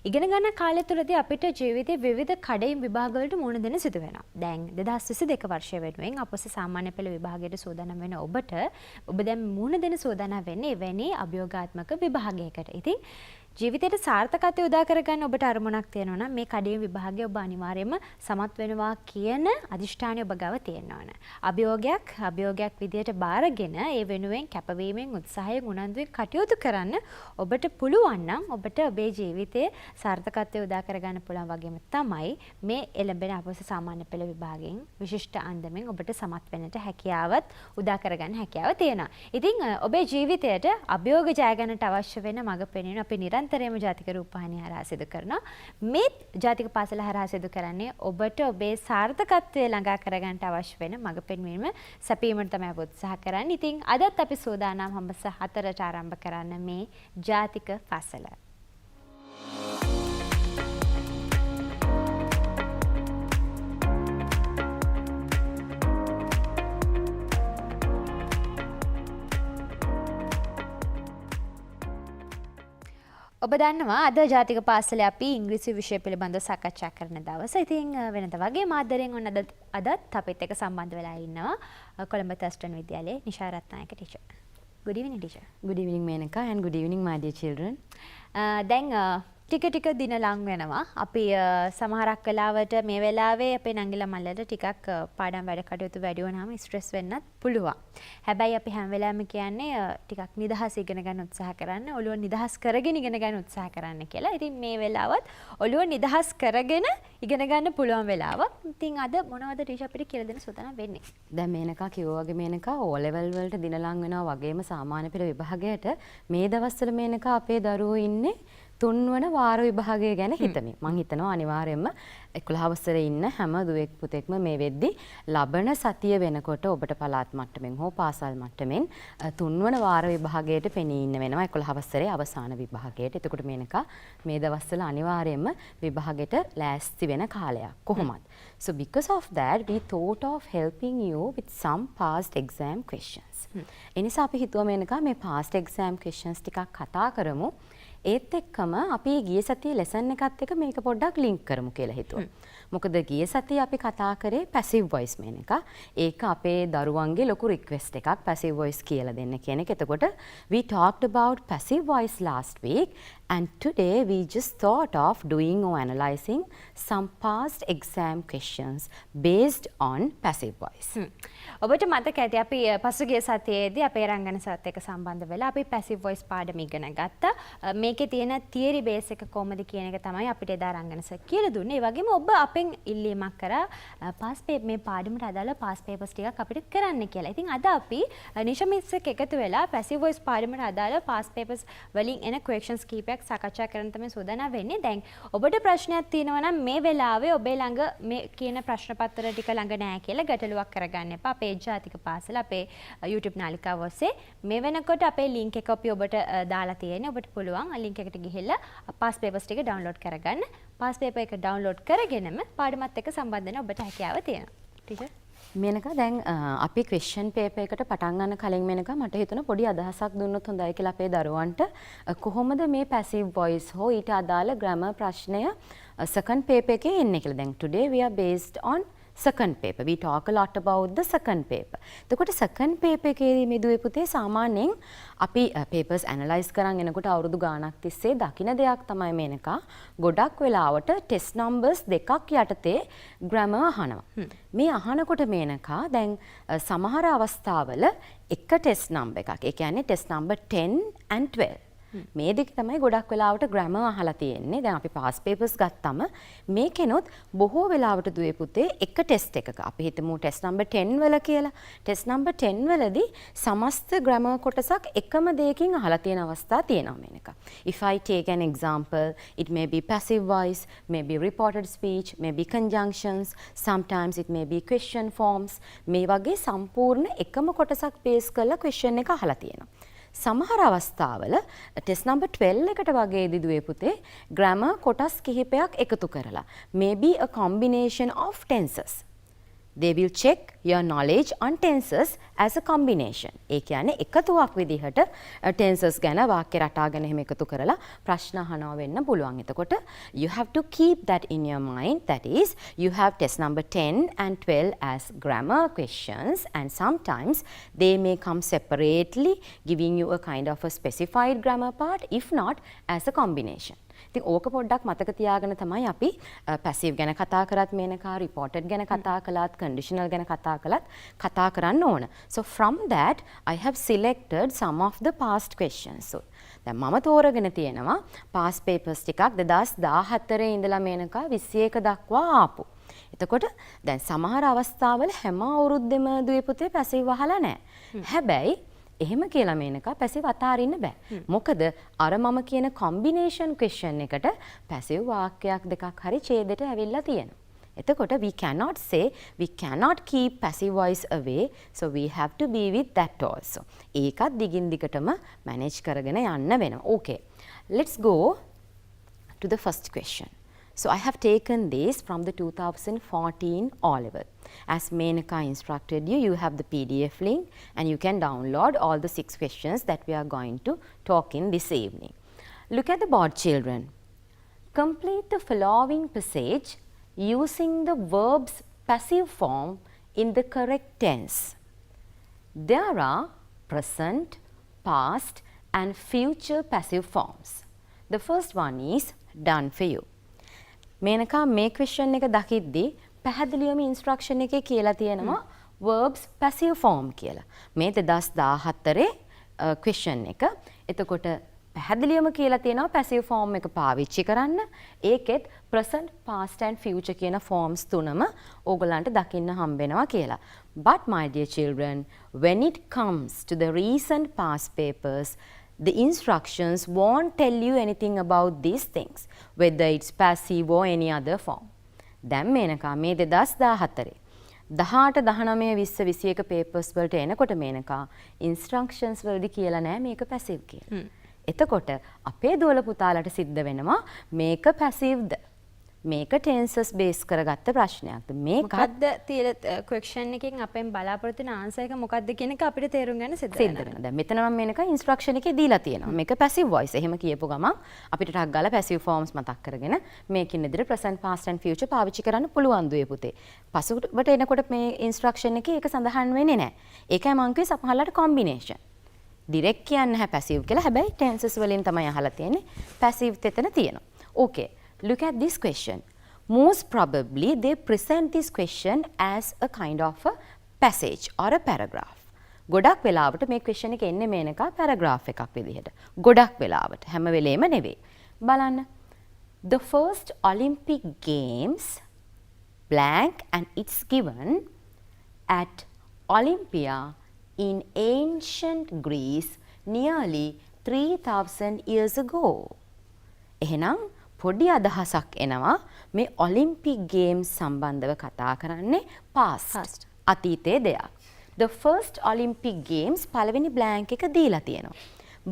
ඉගෙන ගන්න කාලය තුළදී අපිට ජීවිතයේ විවිධ කඩයිම් විභාග වලට මුහුණ දෙන්න සිදු වෙනවා. දැන් 2022 වර්ෂය වෙනුවෙන් අපොස සාමාන්‍ය පෙළ විභාගයට සූදානම් වෙන ඔබ දැන් මුහුණ දෙන්න සූදානම් වෙන්නේ එවැනි අභියෝගාත්මක විභාගයකට. ඉතින් ජීවිතයට සාර්ථකත්වය උදා කරගන්න ඔබට අරමුණක් තියෙනවා නම් මේ කඩේම විභාගය ඔබ අනිවාර්යයෙන්ම සමත් වෙනවා කියන අදිෂ්ඨානය ඔබ ගාව තියෙන්න ඕන. අභියෝගයක් විදියට බාරගෙන ඒ වෙනුවෙන් කැපවීමෙන් උත්සාහයෙන් උනන්දුවෙන් කටයුතු කරන්න ඔබට පුළුවන් නම් ඔබට ඔබේ ජීවිතයේ සාර්ථකත්වය උදා කරගන්න පුළුවන් වගේම තමයි මේ එළඹෙන අපොස සාමාන්‍ය පෙළ විභාගයෙන් විශිෂ්ට අන්දමින් ඔබට සමත් වෙන්නට හැකියාවත් උදා කරගන්න හැකියාව තියෙනවා. ඉතින් ඔබේ ජීවිතයට අභියෝග ජය ගන්නට අවශ්‍ය වෙන මඟ පෙන්වන අපි නිරන්තරයෙන්ම ජාතික රූපවාහිනිය හරහා සිදු කරනවා. මේ ජාතික පාසල හරහා සිදු කරන්නේ ඔබට ඔබේ සාර්ථකත්වය ළඟා කරගන්නට අවශ්‍ය වෙන මඟ පෙන්වීම සැපීමට තමයි අපි උත්සාහ කරන්නේ. ඉතින් අදත් අපි සූදානම් හම්බස 4ට ආරම්භ කරන්න මේ ජාතික පාසල. ඔබ දන්නවා අද ජාතික පාසලේ අපි ඉංග්‍රීසි විෂය පිළිබඳව සාකච්ඡා කරන දවස. ඉතින් වෙනද වගේ මාධ්‍යයෙන් ඔන්න අදත් අපිත් එක්ක සම්බන්ධ වෙලා ඉන්නවා කොළඹ තස්ටන් විද්‍යාලයේ Nisha Rathnayake teacher. Good evening teacher. Good evening Menaka and good evening my dear children. දැන් ටික දින ලං වෙනවා. අපි සමහරක් වෙලාවට මේ වෙලාවේ අපේ නංගිලා මල්ලට ටිකක් පාඩම් වැඩ කටයුතු වැඩි වුණාම ස්ට්‍රෙස් වෙන්නත් පුළුවන්. හැබැයි අපි හැම වෙලාවෙම කියන්නේ ටිකක් නිදහස ඉගෙන ගන්න උත්සාහ කරන්න, ඔළුව නිදහස් කරගෙන ඉගෙන ගන්න උත්සාහ කරන්න කියලා. ඉතින් මේ වෙලාවත් ඔළුව නිදහස් කරගෙන ඉගෙන ගන්න පුළුවන් වෙලාවක්. ඉතින් අද මොනවද ටීචර් අපිට කියලා දෙන්න සූදානම් වෙන්නේ? දැන් මේනකා කිව්වා වගේ මේනකා O level වලට දින ලං වෙනවා වගේම සාමාන්‍ය පෙළ විභාගයට මේ දවස්වල මේනකා අපේ දරුවෝ ඉන්නේ තුන්වන වාර විභාගය ගැන හිතමින්. මම හිතනවා අනිවාර්යයෙන්ම 11 වසරේ ඉන්න හැම දුවෙක් පුතෙක්ම මේ වෙද්දි ලබන සතිය වෙනකොට ඔබට පළාත් මට්ටමින් හෝ පාසල් මට්ටමින් තුන්වන වාර විභාගයට පෙනී ඉන්න වෙනවා 11 වසරේ අවසාන විභාගයට. එතකොට මේනකා මේ දවස්වල අනිවාර්යයෙන්ම විභාගයට ලෑස්ති වෙන කාලයක් කොහොමද? So because of that we thought of helping you with some past exam questions. එනිසා අපි හිතුවා මේනකා මේ past exam questions ටිකක් කතා කරමු. ඒත් එක්කම අපි ගිය සතියේ ලෙසන් එකත් එක්ක මේක පොඩ්ඩක් ලින්ක් කරමු කියලා හිතුවා. මොකද ගිය සතියේ අපි කතා කරේ පැසිව් වොයිස් මේන එක. ඒක අපේ දරුවන්ගේ ලොකු රික්වෙස්ට් එකක් පැසිව් වොයිස් කියලා දෙන්න කියන එක. එතකොට we talked about passive voice last week and today we just thought of doing or analyzing some past exam questions based on passive voice. ඔබට මතක ඇති අපි පසුගිය සතියේදී අපේ රංගන සත් එක්ක සම්බන්ධ වෙලා අපි පැසිව් වොයිස් පාඩම ඉගෙන ගත්තා. මේකේ තියෙන තියරි බේස් එක කොහොමද කියන එක තමයි අපිට එදා රංගන සර් කියලා දුන්නේ. ඒ වගේම ඔබ අපෙන් ඉල්ලීමක් කරා මේ පාඩමට අදාළ පාස් පේපර්ස් ටිකක් අපිට කරන්න කියලා. ඉතින් අද අපි නිෂා මිස් එක්ක එකතු වෙලා පැසිව් වොයිස් පාඩමට අදාළ පාස් පේපර්ස් වලින් එන ක්වෙස්චන්ස් කීපයක් සාකච්ඡා කරන්න තමයි සූදානම් වෙන්නේ. දැන් ඔබට ප්‍රශ්නයක් තියෙනවා නම් මේ වෙලාවේ ඔබේ ළඟ මේ කියන ප්‍රශ්න පත්‍ර ටික ළඟ නැහැ කියලා ගැටලුවක් කරගන්න එපා. අපේ ජාතික පාසල අපේ YouTube නාලිකාව ඔස්සේ මේ වෙනකොට අපේ link එක අපි ඔබට දාලා තියෙන්නේ. ඔබට පුළුවන් link එකට ගිහිල්ලා පාස් පේපර්ස් ටික download කරගන්න. පාස් පේපර් එක download කරගෙනම පාඩමත් එක්ක සම්බන්ධ වෙන්න ඔබට හැකියාව තියෙනවා. ටීචර් මේනකා දැන් අපි ක්වෙස්චන් පේපර් එකට පටන් ගන්න කලින් මේනකා මට හිතුණා පොඩි අදහසක් දුන්නොත් හොඳයි කියලා අපේ දරුවන්ට කොහොමද මේ පැසිව් වොයිස් හෝ ඊට අදාළ ග්‍රැමර් ප්‍රශ්නය සෙකන්ඩ් පේපර් එකේ එන්නේ කියලා. දැන් today we are based on second paper. We talk a lot about the second paper. එතකොට second paper එකේදී මේ දුවේ පුතේ සාමාන්‍යයෙන් අපි papers analyze කරන් එනකොට අවුරුදු ගාණක් තිස්සේ දකින දෙයක් තමයි මේනකා ගොඩක් වෙලාවට test numbers දෙකක් යටතේ grammar අහනවා. මේ අහනකොට මේනකා දැන් සමහර අවස්ථාවල එක test number එකක්. ඒ කියන්නේ test number 10 and 12. මේ දෙක තමයි ගොඩක් වෙලාවට ග්‍රැමර් අහලා තියෙන්නේ. දැන් අපි පාස් පේපර්ස් ගත්තම මේකෙනොත් බොහෝ වෙලාවට දුවේ පුතේ එක ටෙස්ට් එකක අපි හිතමු ටෙස්ට් නම්බර් 10 වල කියලා. ටෙස්ට් නම්බර් 10 වලදී සමස්ත ග්‍රැමර් කොටසක් එකම දෙයකින් අහලා තියෙන අවස්ථා තියෙනවා මේක. If I take an example, it may be passive voice, may be reported speech, may be conjunctions, sometimes it may be question forms. මේ වගේ සම්පූර්ණ එකම කොටසක් බේස් කරලා question එක අහලා තියෙනවා. සමහර අවස්ථාවල ටෙස්ට් නම්බර් 12 එකට වගේදී දුවේ පුතේ ග්‍රැමර් කොටස් කිහිපයක් එකතු කරලා maybe a combination of tenses They will check your knowledge on tenses as a combination. ඒ කියන්නේ එකතුවක් විදිහට tenses ගැන වාක්‍ය රටා ගැන එහෙම එකතු කරලා ප්‍රශ්න අහනවා වෙන්න පුළුවන්. එතකොට you have to keep that in your mind. That is, you have test number 10 and 12 as grammar questions, and sometimes they may come separately, giving you a kind of a specified grammar part, if not as a combination. ඉතින් ඕක පොඩ්ඩක් මතක තියාගෙන තමයි අපි passive ගැන කතා කරත් මේනකා රිපෝටඩ් ගැන කතා කළත් කන්ඩිෂනල් ගැන කතා කළත් කතා කරන්න ඕන. So from that I have selected some of the past questions. So දැන් මම තෝරගෙන තියෙනවා past papers ටිකක් 2014 ඉඳලා මේනකා 21 දක්වා ආපු. එතකොට දැන් සමහර අවස්ථාවල හැම අවුරුද්දෙම දුවේ පුතේ පැසිව් අහලා නැහැ. හැබැයි එහෙම කියලා මේනකා පැසිව් අතාරින්න බෑ. මොකද අර මම කියන කොම්බිනේෂන් ක්වෙස්චන් එකට පැසිව් වාක්‍යයක් දෙකක් හරි ඡේදෙට ඇවිල්ලා තියෙනවා. එතකොට we cannot say we cannot keep passive voice away, so we have to be with that also. ඒකත් දිගින් දිගටම manage කරගෙන යන්න වෙනවා. Okay. Let's go to the first question. So I have taken this from the 2014 O-level. As Menaka instructed you, you have the PDF link and you can download all the 6 questions that we are going to talk in this evening. Look at the board, children. Complete the following passage using the verb's passive form in the correct tense. There are present, past and future passive forms. The first one is done for you. Menaka මේ question එක දකිද්දී පැහැදිලිවම instruction එකේ කියලා තියෙනවා verbs passive form කියලා. මේ 2014 question එක. එතකොට පැහැදිලිවම කියලා තියෙනවා passive form එක පාවිච්චි කරන්න. ඒකෙත් present, past and future කියන forms තුනම ඕගලන්ට දකින්න හම්බෙනවා කියලා. But my dear children, when it comes to the recent past papers, the instructions won't tell you anything about these things, whether it's passive or any other form. දැන් මේනකා මේ 2014 18 19 20 21 papers වලට එනකොට මේනකා instructions වලදී කියලා නැහැ මේක passive කියලා. එතකොට අපේ දුවල පුතාලට සිද්ධ වෙනවා මේක passiveද මේක tenses base කරගත්ත ප්‍රශ්නයක්ද මොකද්ද තියෙන question එකෙන් අපෙන් බලාපොරොත්තු වෙන answer එක මොකද්ද කියන එක අපිට තේරුම් ගන්න සිද්ධ වෙනවා. දැන් මෙතන මම මේනක instruction එකේ දීලා තියෙනවා. මේක passive voice. එහෙම කියපු ගමන් අපිට ටක් ගාලා passive forms මතක් කරගෙන මේකින් ඉදිරිය present, past and future පාවිච්චි කරන්න පුළුවන් දුවේ පුතේ. පසුවට එනකොට මේ instruction එකේ ඒක සඳහන් වෙන්නේ නැහැ. ඒකයි මම කිව්වේ සමහරලාට combination. direct කියන්නේ නැහැ passive කියලා. හැබැයි tenses වලින් තමයි අහලා තියෙන්නේ. passive තෙතන තියෙනවා. Okay. Look at this question. Most probably they present this question as a kind of a passage or a paragraph. ගොඩක් වෙලාවට මේ question එක එන්නේ මේනකා paragraph එකක් විදිහට. ගොඩක් වෙලාවට හැම වෙලේම නෙවෙයි. බලන්න. The first Olympic Games blank and it's given at Olympia in ancient Greece nearly 3000 years ago. එහෙනම් පොඩි අදහසක් එනවා මේ ඔලිම්පික් ගේම්ස් සම්බන්ධව කතා කරන්නේ past අතීතයේ දෙයක්. The first Olympic Games පළවෙනි blank එක දීලා තියෙනවා.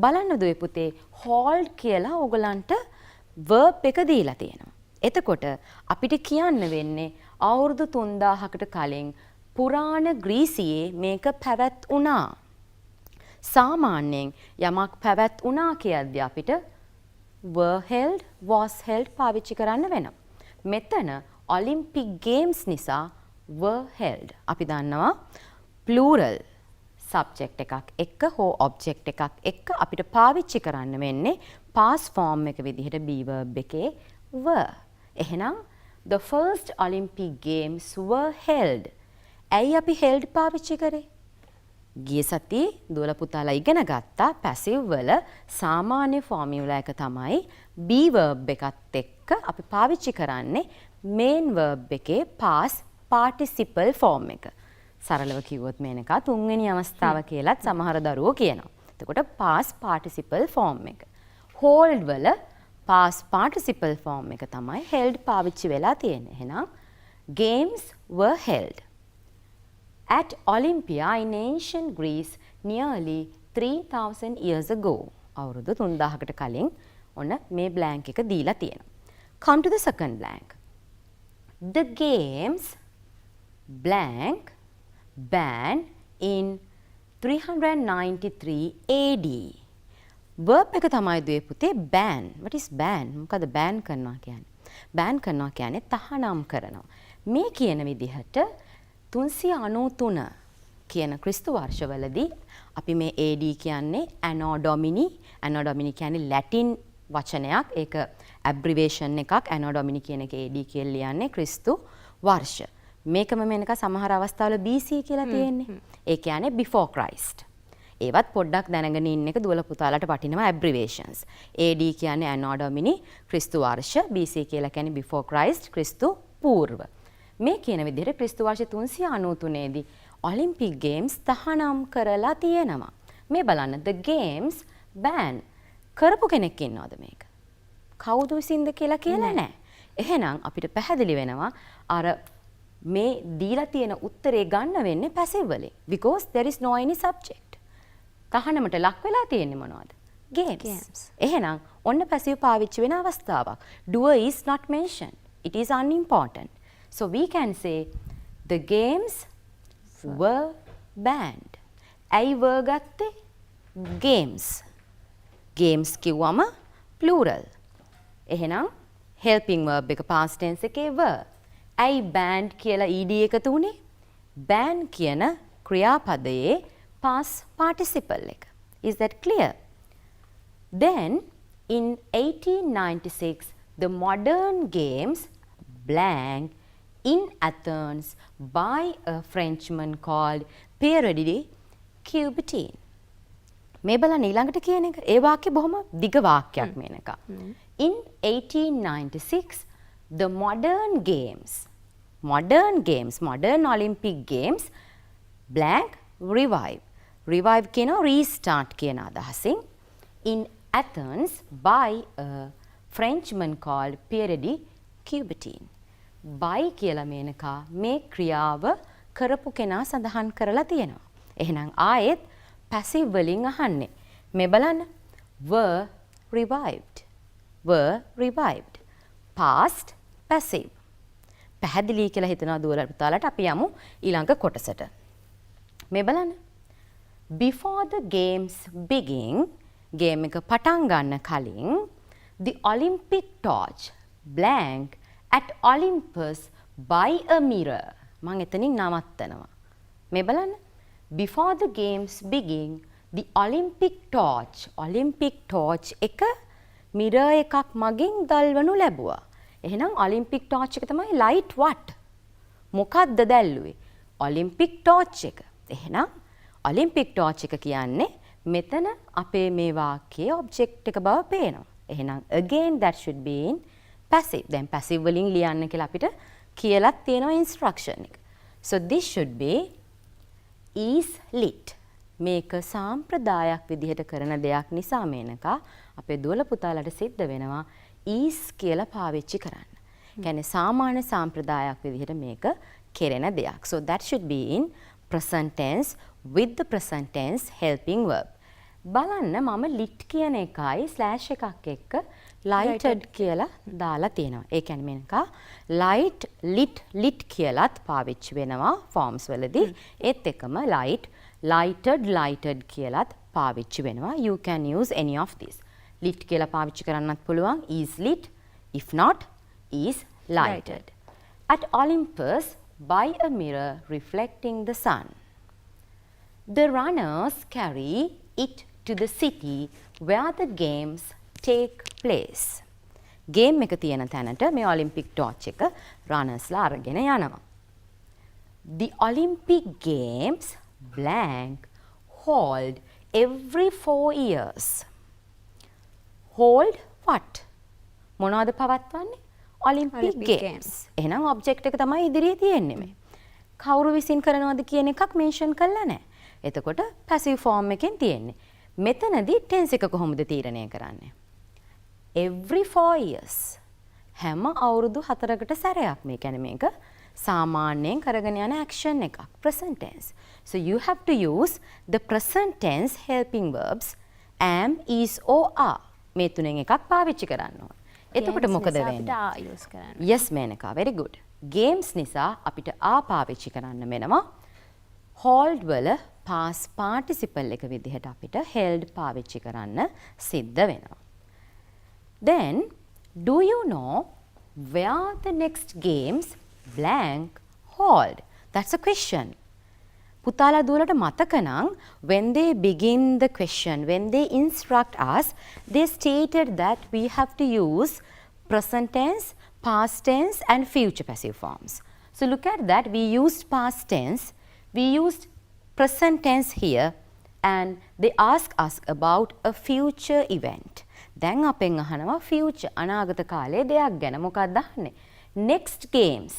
බලන්න දුවේ පුතේ hold කියලා ඕගලන්ට verb එක දීලා තියෙනවා. එතකොට අපිට කියන්න වෙන්නේ අවුරුදු 3000කට කලින් පුරාණ ග්‍රීසියේ මේක පැවැත් වුණා. සාමාන්‍යයෙන් යමක් පැවැත් වුණා කියද්දී අපිට were held, was held පාවිච්චි කරන්න වෙනවා. මෙතන Olympic Games නිසා were held. අපි දන්නවා plural subject එකක් එක්ක හෝ object එකක් එක්ක අපිට පාවිච්චි කරන්න වෙන්නේ past form එක විදිහට be verb එකේ were. එහෙනම් the first Olympic Games were held. ඇයි අපි held පාවිච්චි කරේ? ගිය සතියේ දුවල පුතාලා ඉගෙන ගත්තා passive වල සාමාන්‍ය ෆෝමියුලා එක තමයි be verb එකත් එක්ක අපි පාවිච්චි කරන්නේ main verb එකේ past participle form එක. සරලව කිව්වොත් මේනක තුන්වෙනි අවස්ථාව කියලාත් සමහර දරුවෝ කියනවා. එතකොට past participle form එක. hold වල past participle form එක තමයි held පාවිච්චි වෙලා තියෙන්නේ. එහෙනම් games were held at Olympia in ancient Greece nearly 3000 years ago. අවුරුදු 3000කට කලින් ඔන්න මේ blank එක දීලා තියෙනවා. Come to the second blank. The games blank banned in 393 AD. verb එක තමයි දුවේ පුතේ ban. What is ban? මොකද ban කරනවා කියන්නේ? ban කරනවා කියන්නේ තහනම් කරනවා. මේ කියන විදිහට 393 කියන ක්‍රිස්තු වර්ෂවලදී අපි මේ AD කියන්නේ anno domini. anno domini කියන්නේ ලැටින් වචනයක්. ඒක abbreviation එකක්. anno domini කියන එක AD කියලා ලියන්නේ ක්‍රිස්තු වර්ෂ. මේකම මේනක සමහර අවස්ථාවල BC කියලා තියෙන්නේ. ඒ කියන්නේ before Christ. ඒවත් පොඩ්ඩක් දැනගෙන ඉන්න එක දුවල පුතාලට වටිනවා abbreviations. AD කියන්නේ anno domini ක්‍රිස්තු වර්ෂ. BC කියලා කියන්නේ before Christ ක්‍රිස්තු පූර්ව. මේ කියන විදිහට ක්‍රිස්තු වර්ෂ 393 දී Olympic Games තහනම් කරලා තියෙනවා. මේ බලන්න the games ban කරපු කෙනෙක් ඉන්නවද මේක? කවුද විසින්ද කියලා නැහැ. එහෙනම් අපිට පැහැදිලි වෙනවා අර මේ දීලා තියෙන උත්තරේ ගන්න වෙන්නේ passive වලින් because there is no any subject. තහනමට ලක් වෙලා තියෙන්නේ මොනවද? Games. එහෙනම් ඔන්න passive පාවිච්චි වෙන අවස්ථාවක්. Doer is not mentioned. It is unimportant. So we can say the games were banned. ඇයි were ගත්තේ? Games. Games කිව්වම plural. එහෙනම් helping verb එක past tense එකේ were. ඇයි banned කියලා ed එකතු වුනේ? ban කියන ක්‍රියාපදයේ past participle එක. Is that clear? Then in 1896 the modern games blank in Athens by a Frenchman called Pierre Coubertin. මේ බලන්න ඊළඟට කියන එක. ඒ වාක්‍ය බොහොම දිග වාක්‍යයක් Menaka. In 1896 the modern Olympic Games blank revive. Revive කියන restart කියන අදහසින් in Athens by a Frenchman called Pierre Coubertin. by කියලා මේනකා මේ ක්‍රියාව කරපු කෙනා සඳහන් කරලා තියෙනවා. එහෙනම් ආයෙත් passive වලින් අහන්නේ. මේ බලන්න were revived. past passive. පැහැදිලි කියලා හිතනවා දුවලා පුතාලට. අපි යමු ඊළඟ කොටසට. මේ බලන්න. Before the games begin, game එක පටන් ගන්න කලින් the Olympic torch blank at Olympus by a mirror. මම එතනින් නවත්තනවා. මේ බලන්න. Before the games begin, the Olympic torch එක mirror එකක් මගින් දල්වනු ලැබුවා. එහෙනම් Olympic torch එක තමයි light what? මොකක්ද දැල්ලුවේ? Olympic torch එක. එහෙනම් Olympic torch එක කියන්නේ මෙතන අපේ මේ වාක්‍යයේ object එක බව පේනවා. එහෙනම් again that should be in passive. දැන් passive වලින් ලියන්න කියලා අපිට කියලා තියෙනවා instruction එක. So this should be is lit. මේක සාම්ප්‍රදායක් විදිහට කරන දෙයක් නිසා මේනකා අපේ දුවල පුතාලට සිද්ධ වෙනවා is කියලා පාවිච්චි කරන්න. කියන්නේ සාමාන්‍ය සාම්ප්‍රදායක් විදිහට මේක කෙරෙන දෙයක්. So that should be in present tense with the present tense helping verb. බලන්න මම lit කියන එකයි slash එකක් එක්ක lighted කියලා දාලා තියෙනවා. ඒ කියන්නේ මේනකා light lit කියලාත් පාවිච්චි වෙනවා forms වලදී. ඒත් එකම lighted කියලාත් පාවිච්චි වෙනවා. You can use any of these. lit කියලා පාවිච්චි කරන්නත් පුළුවන්. is lit. If not, is lighted. At Olympus by a mirror reflecting the sun. The runners carry it to the city where the games take place. Game එක තියෙන තැනට මේ Olympic torch එක runners ලා අරගෙන යනවා. The Olympic Games blank hold every 4 years. Hold what? මොනවද පවත්වන්නේ? Olympic Games. එහෙනම් object එක තමයි ඉදිරියේ තියෙන්නේ මේ. කවුරු විසින් කරනවද කියන එකක් mention කරලා නැහැ. එතකොට passive form එකෙන් තියෙන්නේ. මෙතනදී tense එක කොහොමද තීරණය කරන්නේ? Every 4 years. හැම අවුරුදු 4කට සැරයක්. මේ කියන්නේ මේක සාමාන්‍යයෙන් කරගෙන යන action එකක්. Present tense. So you have to use the present tense helping verbs am, is or are. මේ තුනෙන් එකක් පාවිච්චි කරන්න ඕන. එතකොට මොකද වෙන්නේ? Yes Menaka. Very good. games නිසා අපිට පාවිච්චි කරන්න වෙනවා. hold වල past participle එක විදිහට අපිට held පාවිච්චි කරන්න සිද්ධ වෙනවා. Then, do you know where the next games blank hold? That's a question. පුතාලා දුවලට මතක නම් when they begin the question, when they instruct us, they stated that we have to use present tense, past tense and future passive forms. So look at that, we used past tense, we used present tense here and they ask us about a future event. දැන් අපෙන් අහනවා future අනාගත කාලයේ දෙයක් ගැන. මොකක්ද අහන්නේ? next games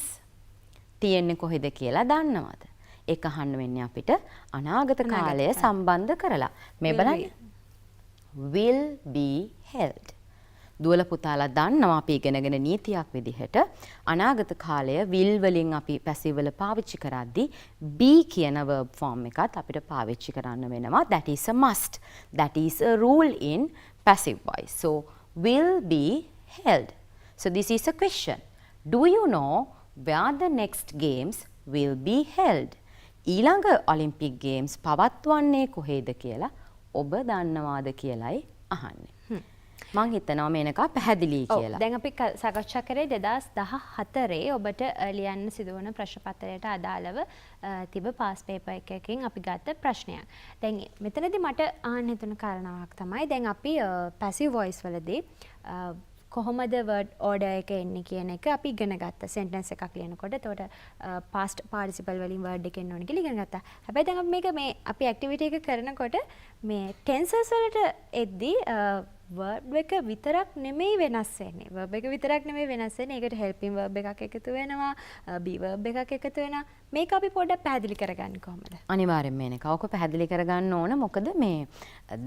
තියෙන්නේ කොහෙද කියලා දන්නවද? ඒක අහන්න වෙන්නේ අපිට අනාගත කාලය සම්බන්ධ කරලා. මේ බලන්න. will be held. දුවල පුතාලා දන්නවා අපි ඉගෙනගෙන නීතියක් විදිහට අනාගත කාලය will වලින් අපි passive වල පාවිච්චි කරද්දී be කියන verb form එකත් අපිට පාවිච්චි කරන්න වෙනවා. That is a must. That is a rule in passive voice. So will be held. So this is a question. Do you know where the next games will be held? ඊළඟ Olympic games පවත්වන්නේ කොහේද කියලා ඔබ දන්නවාද කියලායි අහන්නේ. මං හිතනවා මේනකා පැහැදිලි කියලා. දැන් අපි සාකච්ඡා කරේ 2014 ඔබට ලියන්න සිදුවන ප්‍රශ්න පත්‍රයට අදාළව තිබ පාස් පේපර් එකකින් අපි ගත්ත ප්‍රශ්නයක්. දැන් මෙතනදී මට අහන්න හිතුන කාරණාවක් තමයි දැන් අපි පැසිව් වොයිස් වලදී කොහොමද වර්ඩ් ඕඩර් එක එන්නේ කියන එක අපි ඉගෙන ගත්තා. සෙන්ටෙන්ස් එකක් ලියනකොට එතකොට පාස්ට් පාර්ටිසිපල් වලින් වර්ඩ් එක එන්න ඕනේ කියලා ඉගෙන ගත්තා. හැබැයි දැන් අපි මේක මේ අපි ඇක්ටිවිටි එක කරනකොට මේ ටෙන්සර්ස් වලට එද්දී verb එක විතරක් නෙමෙයි වෙනස් වෙන්නේ. verb එක විතරක් නෙමෙයි වෙනස් වෙන්නේ. ඒකට helping verb එකක් එකතු වෙනවා, be verb එකක් එකතු වෙනවා. මේක අපි පොඩ්ඩක් පැහැදිලි කරගන්නේ කොහොමද? අනිවාර්යෙන් මේනක. ඔක පැහැදිලි කරගන්න ඕන. මොකද මේ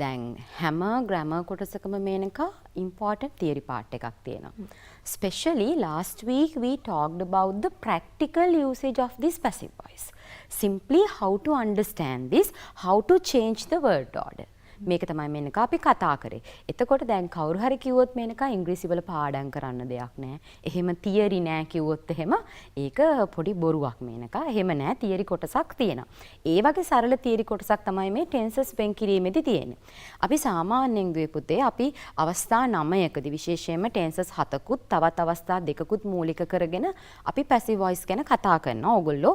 දැන් හැම grammar කොටසකම Menaka important theory part එකක් තියෙනවා. Especially last week we talked about the practical usage of this passive voice. Simply how to understand this, how to change the word order. මේක තමයි මේනක අපි කතා කරේ. එතකොට දැන් කවුරු හරි කිව්වොත් මේනක ඉංග්‍රීසි වල පාඩම් කරන්න දෙයක් නැහැ. එහෙම තියරි නැහැ කිව්වොත් එහෙම ඒක පොඩි බොරුවක් මේනක. එහෙම නැහැ, තියරි කොටසක් තියෙනවා. ඒ වගේ සරල තියරි කොටසක් තමයි මේ ටෙන්සස් වෙන් කිරීමේදී තියෙන්නේ. අපි සාමාන්‍යයෙන් දුවේ පුතේ අපි අවස්ථා 9කදී විශේෂයෙන්ම ටෙන්සස් 7කුත් තවත් අවස්ථා 2කුත් මූලික කරගෙන අපි පැසිව් වොයිස් ගැන කතා කරනවා. ඕගොල්ලෝ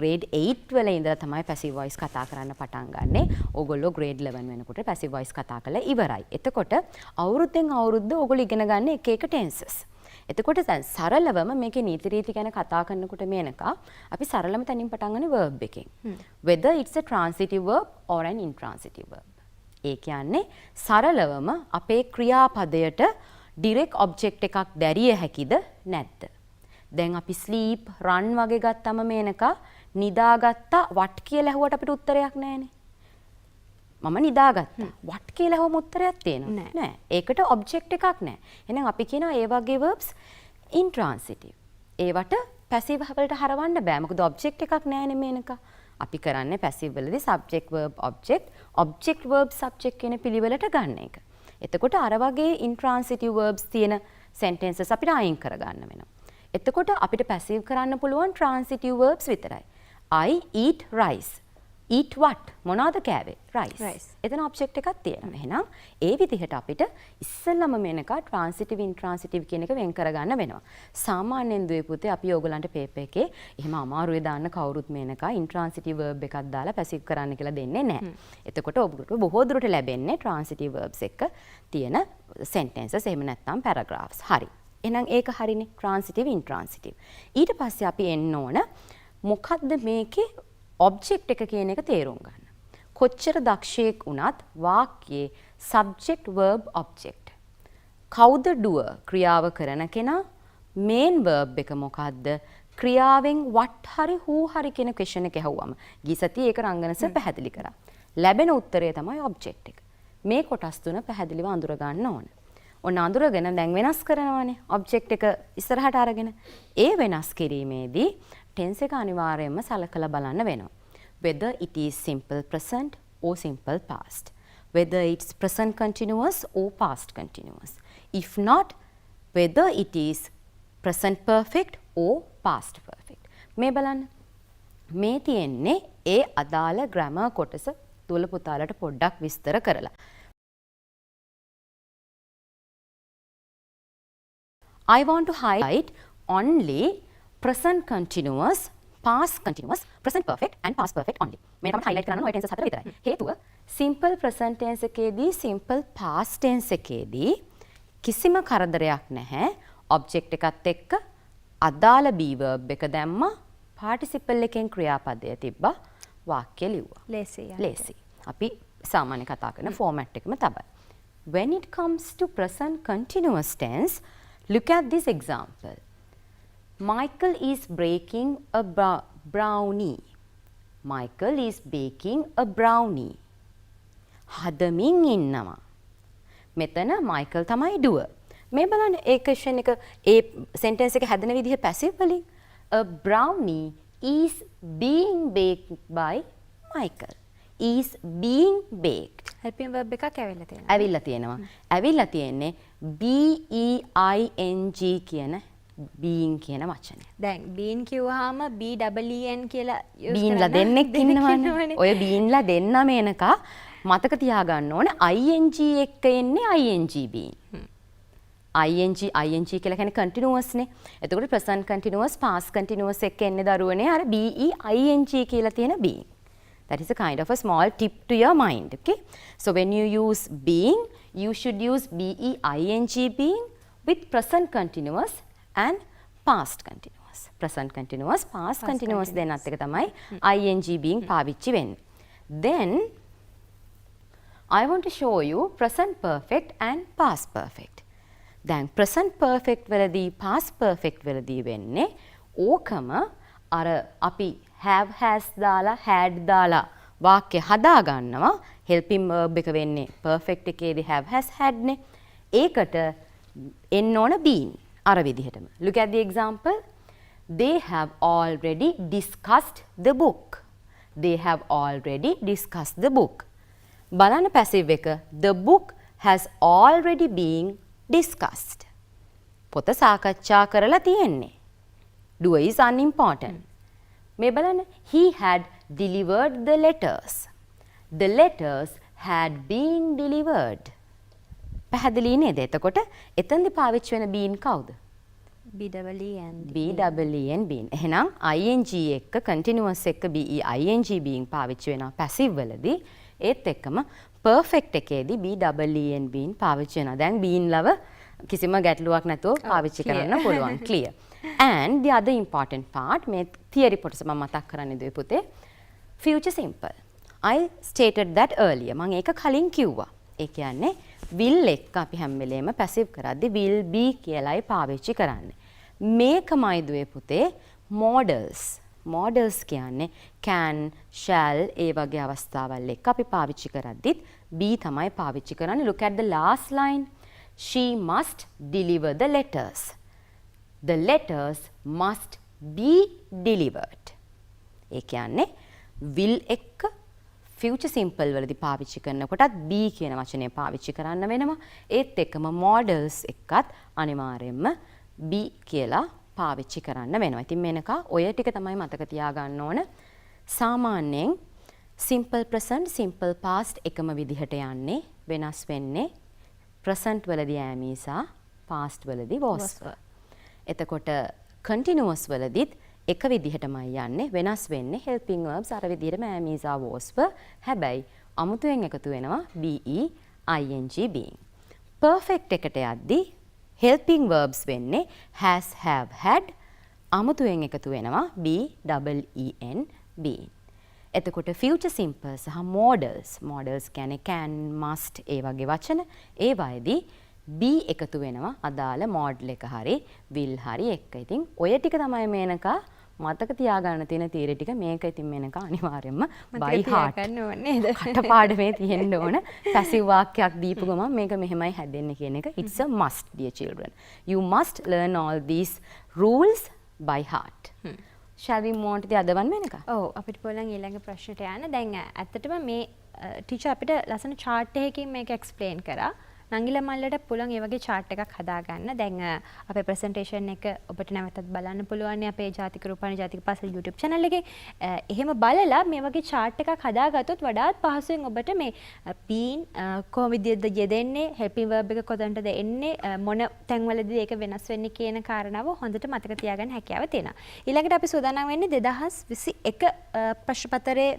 grade 8 වල ඉඳලා තමයි පැසිව් වොයිස් කතා කරන්න පටන් ගන්නෙ. ඕගොල්ලෝ grade 11 වෙනකොට passive voice කතා කරලා ඉවරයි. එතකොට අවුරුද්දෙන් අවුරුද්ද ඔයගොල්ලෝ ඉගෙන ගන්න එක එක tenses. එතකොට දැන් සරලවම මේකේ නීති රීති ගැන කතා කරනකොට මේනක අපි සරලම තැනින් පටන් ගන්න verb එකෙන්. Whether it's a transitive verb or an intransitive verb. ඒ කියන්නේ සරලවම අපේ ක්‍රියාපදයට direct object එකක් දැරිය හැකිද නැද්ද? දැන් අපි sleep, run වගේ ගත්තම මේනක නිදාගත්තා what කියලා ඇහුවට අපිට උත්තරයක් නැහැනේ. මම නිදාගත්තා. what කියලා හොම උත්තරයක් තියෙනවා. නෑ. ඒකට ඔබ්ජෙක්ට් එකක් නෑ. එහෙනම් අපි කියනවා ඒ වගේ verbs intransitive. ඒවට passive වලට හරවන්න බෑ. මොකද ඔබ්ජෙක්ට් එකක් නෑනේ මේනක. අපි කරන්නේ passive වලදී subject verb object, object verb subject කියන පිළිවෙලට ගන්න එක. එතකොට අර වගේ intransitive verbs තියෙන sentences අපිට අයින් කරගන්න වෙනවා. එතකොට අපිට passive කරන්න පුළුවන් transitive verbs විතරයි. I eat rice. eat what? මොනවාද කෑවේ? rice. එතන object එකක් තියෙනවා. එහෙනම් ඒ විදිහට අපිට ඉස්සෙල්ලම මේනක transitive intransitive කියන එක වෙන් කරගන්න වෙනවා. සාමාන්‍යයෙන් දුවේ පුතේ අපි ඕගලන්ට paper එකේ එහෙම අමාරුවේ දාන්න කවුරුත් මේනක intransitive verb එකක් දාලා passive කරන්න කියලා දෙන්නේ නැහැ. එතකොට ඔබට බොහෝ දුරට ලැබෙන්නේ transitive verbs එක තියෙන sentences එහෙම නැත්නම් paragraphs. හරි. එහෙනම් ඒක හරිනේ transitive intransitive. ඊට පස්සේ අපි එන්න ඕන මොකද්ද මේකේ object එක කියන එක තේරුම් ගන්න. කොච්චර දක්ෂයෙක් වුණත් වාක්‍යයේ subject verb object. කවුද doer ක්‍රියාව කරන කෙනා? main verb එක මොකද්ද? ක්‍රියාවෙන් what හරි who හරි කියන question එක ඇහුවම ගිය සතියේ ඒක රංගනස පැහැදිලි කරා. ලැබෙන උත්තරය තමයි object එක. මේ කොටස් තුන පැහැදිලිව අඳුර ගන්න ඕන. ඔන්න අඳුරගෙන දැන් වෙනස් කරනවානේ object එක ඉස්සරහට අරගෙන. ඒ වෙනස් කිරීමේදී tense එක අනිවාර්යයෙන්ම සලකලා බලන්න වෙනවා. Whether it is simple present or simple past. Whether it's present continuous or past continuous. If not, whether it is present perfect or past perfect. මේ බලන්න. මේ තියෙන්නේ ඒ අදාළ grammar කොටස තුල පුතාලට පොඩ්ඩක් විස්තර කරලා. I want to highlight only present continuous, past continuous, present perfect and past perfect only. මේ තමයි highlight කරන්න ඕන ඔය tenses හතර විතරයි. හේතුව simple present tense එකේදී simple past tense එකේදී කිසිම කරදරයක් නැහැ. object එකත් එක්ක අදාළ be verb එක දැම්මා participle එකෙන් ක්‍රියාපදය තිබ්බා වාක්‍ය ලිව්වා. ලේසි. අපි සාමාන්‍ය කතා කරන format එකම තමයි. When it comes to present continuous tense, look at this example. Michael is baking a brownie. Michael is baking a brownie. හදමින් ඉන්නවා. මෙතන Michael තමයි doer. මේ බලන්න ඒ question එක ඒ sentence එක හැදෙන විදිහ passive වලින්. A brownie is being baked by Michael. Is being baked. helping verb එකක් ඇවිල්ලා තියෙනවා. ඇවිල්ලා තියෙන්නේ BEING කියන being කියන වචනය. දැන් being කිව්වහම BEEN කියලා use බීන්ලා දෙන්නෙක් ඉන්නවනේ. ඔය බීන්ලා දෙන්නම එනකා මතක තියාගන්න ඕනේ ing එක්ක එන්නේ ing being. ing කියලා කියන්නේ continuous නේ. එතකොට present continuous past continuous එක්ක එන්නේ දරුවනේ අර BEING කියලා තියෙන being. That is a kind of a small tip to your mind, okay? So when you use being, you should use BEING being with present continuous and past continuous. Present continuous, past continuous දෙන්නත් එක තමයි ing being පාවිච්චි වෙන්නේ. Then I want to show you present perfect and past perfect. දැන් present perfect වලදී past perfect වලදී වෙන්නේ ඕකම අර අපි have has දාලා had දාලා වාක්‍ය හදා ගන්නවා. helping verb එක වෙන්නේ perfect එකේදී have has had නේ. ඒකට එන්න ඕන been අර විදිහටම. Look at the example. They have already discussed the book. They have already discussed the book. බලන්න passive එක the book has already been discussed. පොත සාකච්ඡා කරලා තියෙන්නේ. Do is unimportant. මේ බලන්න he had delivered the letters. The letters had been delivered. පැහැදිලි නේද? එතකොට එතෙන්දි පාවිච්චි වෙන being කවුද? BEEN being. එහෙනම් ing එක්ක continuous එක්ක BEING being පාවිච්චි වෙනවා passive වලදී. ඒත් එක්කම perfect එකේදී BEEN being පාවිච්චි වෙනවා. දැන් being ලව කිසිම ගැටලුවක් නැතුව පාවිච්චි කරන්න පුළුවන්. Clear. And the other important part මේ theory කොටස මම මතක් කරන්න දුවේ පුතේ. Future simple. I stated that earlier. මම ඒක කලින් කිව්වා. ඒ කියන්නේ will එක්ක අපි හැම වෙලේම passive කරද්දී will be කියලායි පාවිච්චි කරන්නේ. මේකමයි දුවේ පුතේ models. Models කියන්නේ can, shall ඒ වගේ අවස්ථාවල් එක්ක අපි පාවිච්චි කරද්දිත් be තමයි පාවිච්චි කරන්නේ. Look at the last line. She must deliver the letters. The letters must be delivered. ඒ කියන්නේ will එක්ක future simple වලදී පාවිච්චි කරනකොටත් be කියන වචනය පාවිච්චි කරන්න වෙනවා. ඒත් එක්කම models එක්කත් අනිවාර්යයෙන්ම be කියලා පාවිච්චි කරන්න වෙනවා. ඉතින් මේනකා ඔය ටික තමයි මතක තියාගන්න ඕන. සාමාන්‍යයෙන් simple present, simple past එකම විදිහට යන්නේ. වෙනස් වෙන්නේ present වලදී am is are, past වලදී was were. එතකොට continuous වලදීත් එක විදිහටමයි යන්නේ. වෙනස් වෙන්නේ helping verbs අර විදිහටම am is are was were. හැබැයි අමුතුවෙන් එකතු වෙනවා be ing being. perfect එකට යද්දී helping verbs වෙන්නේ has, have, had. අමුතුවෙන් එකතු වෙනවා BEEN being. එතකොට future simple සහ models කියන්නේ can, must ඒ වගේ වචන. ඒ වයිදී be එකතු වෙනවා අදාළ model එක හරි will හරි එක්ක. ඉතින් ඔය ටික තමයි මේනකා මතක තියාගන්න තියෙන තීරය ටික. මේක ඉතින් මේනකා අනිවාර්යයෙන්ම by heart කටපාඩමේ තියෙන්න ඕන. passive වාක්‍යයක් දීපු ගමන් මේක මෙහෙමයි හැදෙන්නේ කියන එක it's a must, dear children. You must learn all these rules by heart. Shall we move on to the other one Menaka? ඔව් අපිට පුළුවන් ඊළඟ ප්‍රශ්නට යන්න. දැන් ඇත්තටම මේ ටීචර් අපිට ලස්සන chart එකකින් මේක explain කරා. නංගිලා මල්ලට පුළුවන් ඒ වගේ chart එකක් හදාගන්න. දැන් අපේ presentation එක ඔබට නැවතත් බලන්න පුළුවන් අපේ ජාතික රූපවාහිනී ජාතික පාසල YouTube channel එකේ. එහෙම බලලා මේ වගේ chart එකක් හදාගත්තොත් වඩාත් පහසුවෙන් ඔබට මේ been කොහොම විදිහද යෙදෙන්නේ, helping verb එක කොතනටද එන්නේ, මොන තැන්වලදී ඒක වෙනස් වෙන්නේ කියන කාරණාව හොඳට මතක තියාගන්න හැකියාව තියෙනවා. ඊළඟට අපි සූදානම් වෙන්නේ 2021 ප්‍රශ්න පත්‍රයේ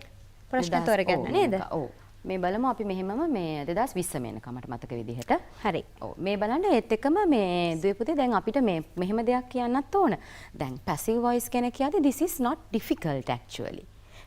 ප්‍රශ්න තෝරගන්න නේද? ඔව්. මේ බලමු අපි මෙහෙමම මේ 2020 වෙනකම් මට මතක විදිහට. හරි. ඔව් මේ බලන්න ඒත් එක්කම මේ දුවේ දැන් අපිට මේ මෙහෙම දෙයක් කියන්නත් ඕන. දැන් passive voice ගැන කියද්දි this is not difficult actually.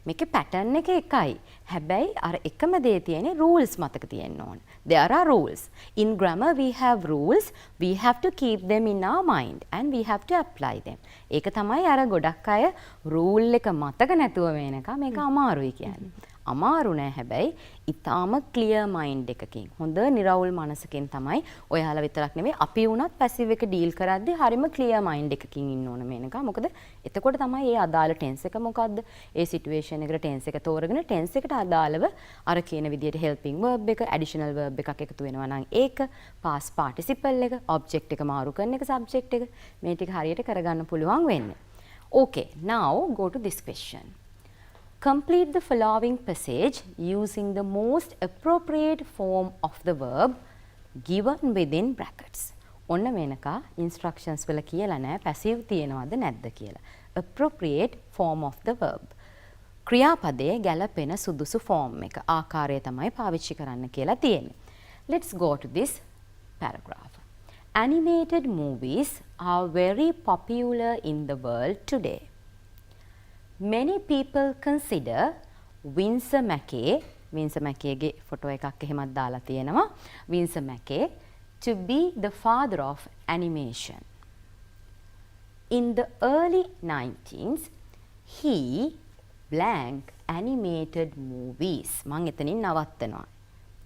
මේකේ pattern එක එකයි. හැබැයි අර එකම දේ තියෙන්නේ rules මතක තියෙන්න ඕන. There are rules. In grammar we have rules. We have to keep them in our mind and we have to apply them. ඒක තමයි අර ගොඩක් අය rule එක මතක නැතුව වෙනකම් මේක අමාරුයි කියන්නේ. අමාරු නෑ හැබැයි ඊටාම clear mind එකකින් හොඳ නිරවුල් මනසකින් තමයි ඔයාලා විතරක් නෙවෙයි අපි වුණත් passive එක deal කරද්දී හරිම clear mind එකකින් ඉන්න ඕන මේනක. මොකද එතකොට තමයි ඒ අදාළ tense එක මොකද්ද? ඒ situation එකට tense එක තෝරගෙන tense එකට අදාළව අර කියන විදිහට helping verb එක, additional verb එකක් එකතු වෙනවා නම් ඒක, past participle එක, object එක මාරු කරන එක, subject එක මේ ටික හරියට කරගන්න පුළුවන් වෙන්නේ. Okay, now go to this question. Complete the following passage using the most appropriate form of the verb given within brackets. ඔන්න මේනක instructions වල කියලා නෑ passive තියෙනවද නැද්ද කියලා. Appropriate form of the verb. ක්‍රියාපදයේ ගැළපෙන සුදුසු form එක ආකාරය තමයි පාවිච්චි කරන්න කියලා තියෙන්නේ. Let's go to this paragraph. Animated movies are very popular in the world today. Many people consider Winsor McCayගේ ෆොටෝ එකක් එහෙමත් දාලා තියෙනවා. Winsor McCay to be the father of animation. In the early 19s, he blank animated movies. මම එතනින් නවත්තනවා.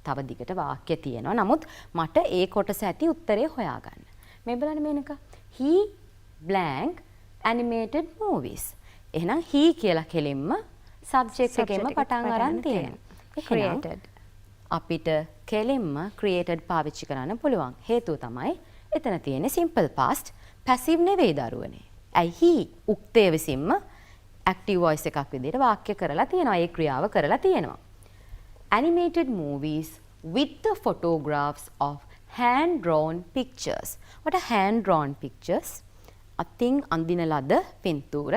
තව දිගට වාක්‍ය තියෙනවා. නමුත් මට ඒ කොටස ඇති උත්තරේ හොයාගන්න. මේ බලන්න Menaka. He blank animated movies. එහෙනම් he කියලා කෙලින්ම subject එකෙන්ම පටන් අරන් තියෙනවා. created. අපිට කෙලින්ම created පාවිච්චි කරන්න පුළුවන්. හේතුව තමයි එතන තියෙන්නේ simple past passive නෙවෙයි දරුවනේ. ඇයි he උක්තය විසින්ම active voice එකක් විදිහට වාක්‍ය කරලා තියෙනවා. ඒ ක්‍රියාව කරලා තියෙනවා. Animated movies with the photographs of hand drawn pictures. What are hand drawn pictures? අතින් අඳින ලද පින්තූර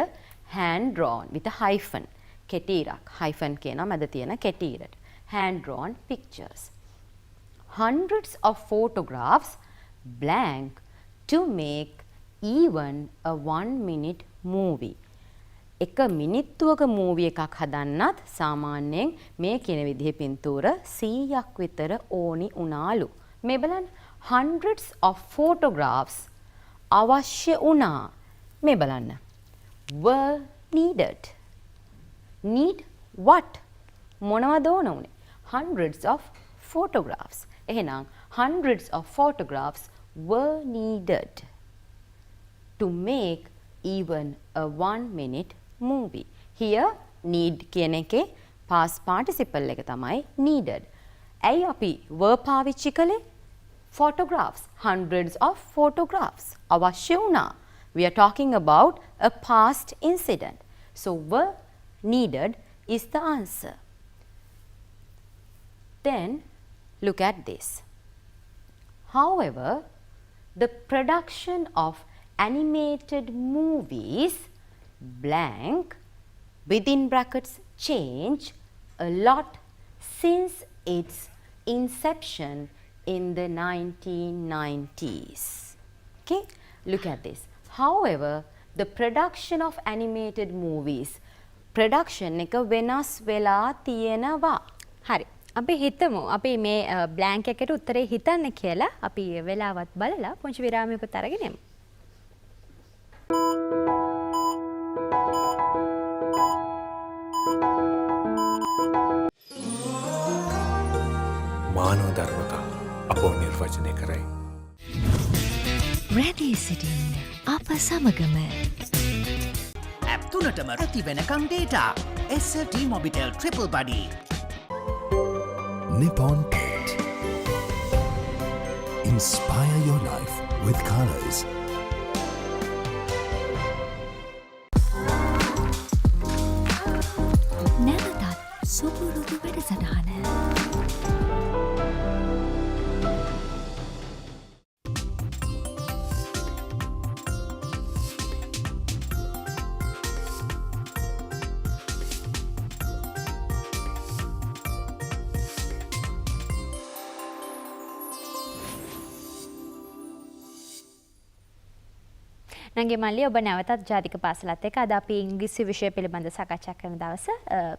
hand drawn with a hyphen. කෙටීරක්. hyphen කියනවා මැද තියෙන කෙටීරට. hand drawn pictures. Hundreds of photographs blank to make even a 1-minute movie. එක මිනිත්තුවක movie එකක් හදන්නත් සාමාන්‍යයෙන් මේ කියන විදිහේ පින්තූර 100ක් විතර ඕනි උනාලු. මේ බලන්න hundreds of photographs අවශ්‍ය වුණා. මේ බලන්න. Were needed. Need what? මොනවද ඕන උනේ? Hundreds of photographs. එහෙනම් hundreds of photographs were needed to make even a 1-minute movie. Here need කියන එකේ past participle එක තමයි needed. ඇයි අපි were පාවිච්චි කළේ? Photographs. Hundreds of photographs. අවශ්‍ය වුණා. We are talking about a past incident. So, were needed is the answer. Then, look at this. However, the production of animated movies blank within brackets change a lot since its inception in the 1990s. Okay, look at this. However, the production of animated movies production එක වෙනස් වෙලා තියෙනවා. හරි. අපි හිතමු අපි මේ blank එකකට උත්තරේ හිතන්න කියලා අපි වෙලාවත් බලලා පුංචි විරාමයකට අරගෙන යමු. මානව ධර්මතා අපව නිර්වචනය කරයි. රැඳී සිටින්න අප සමගම ඇප් තුනටම ඇති වෙනකම් data SLT Mobitel triple body Nippon Paint Inspire your life with colors. නැවතත් සුපුරුදු වැඩසටහන. නංගි මල්ලි ඔබ නැවතත් ජාතික පාසලත් එක්ක අද අපි ඉංග්‍රීසි විෂය පිළිබඳ සාකච්ඡා කරන දවස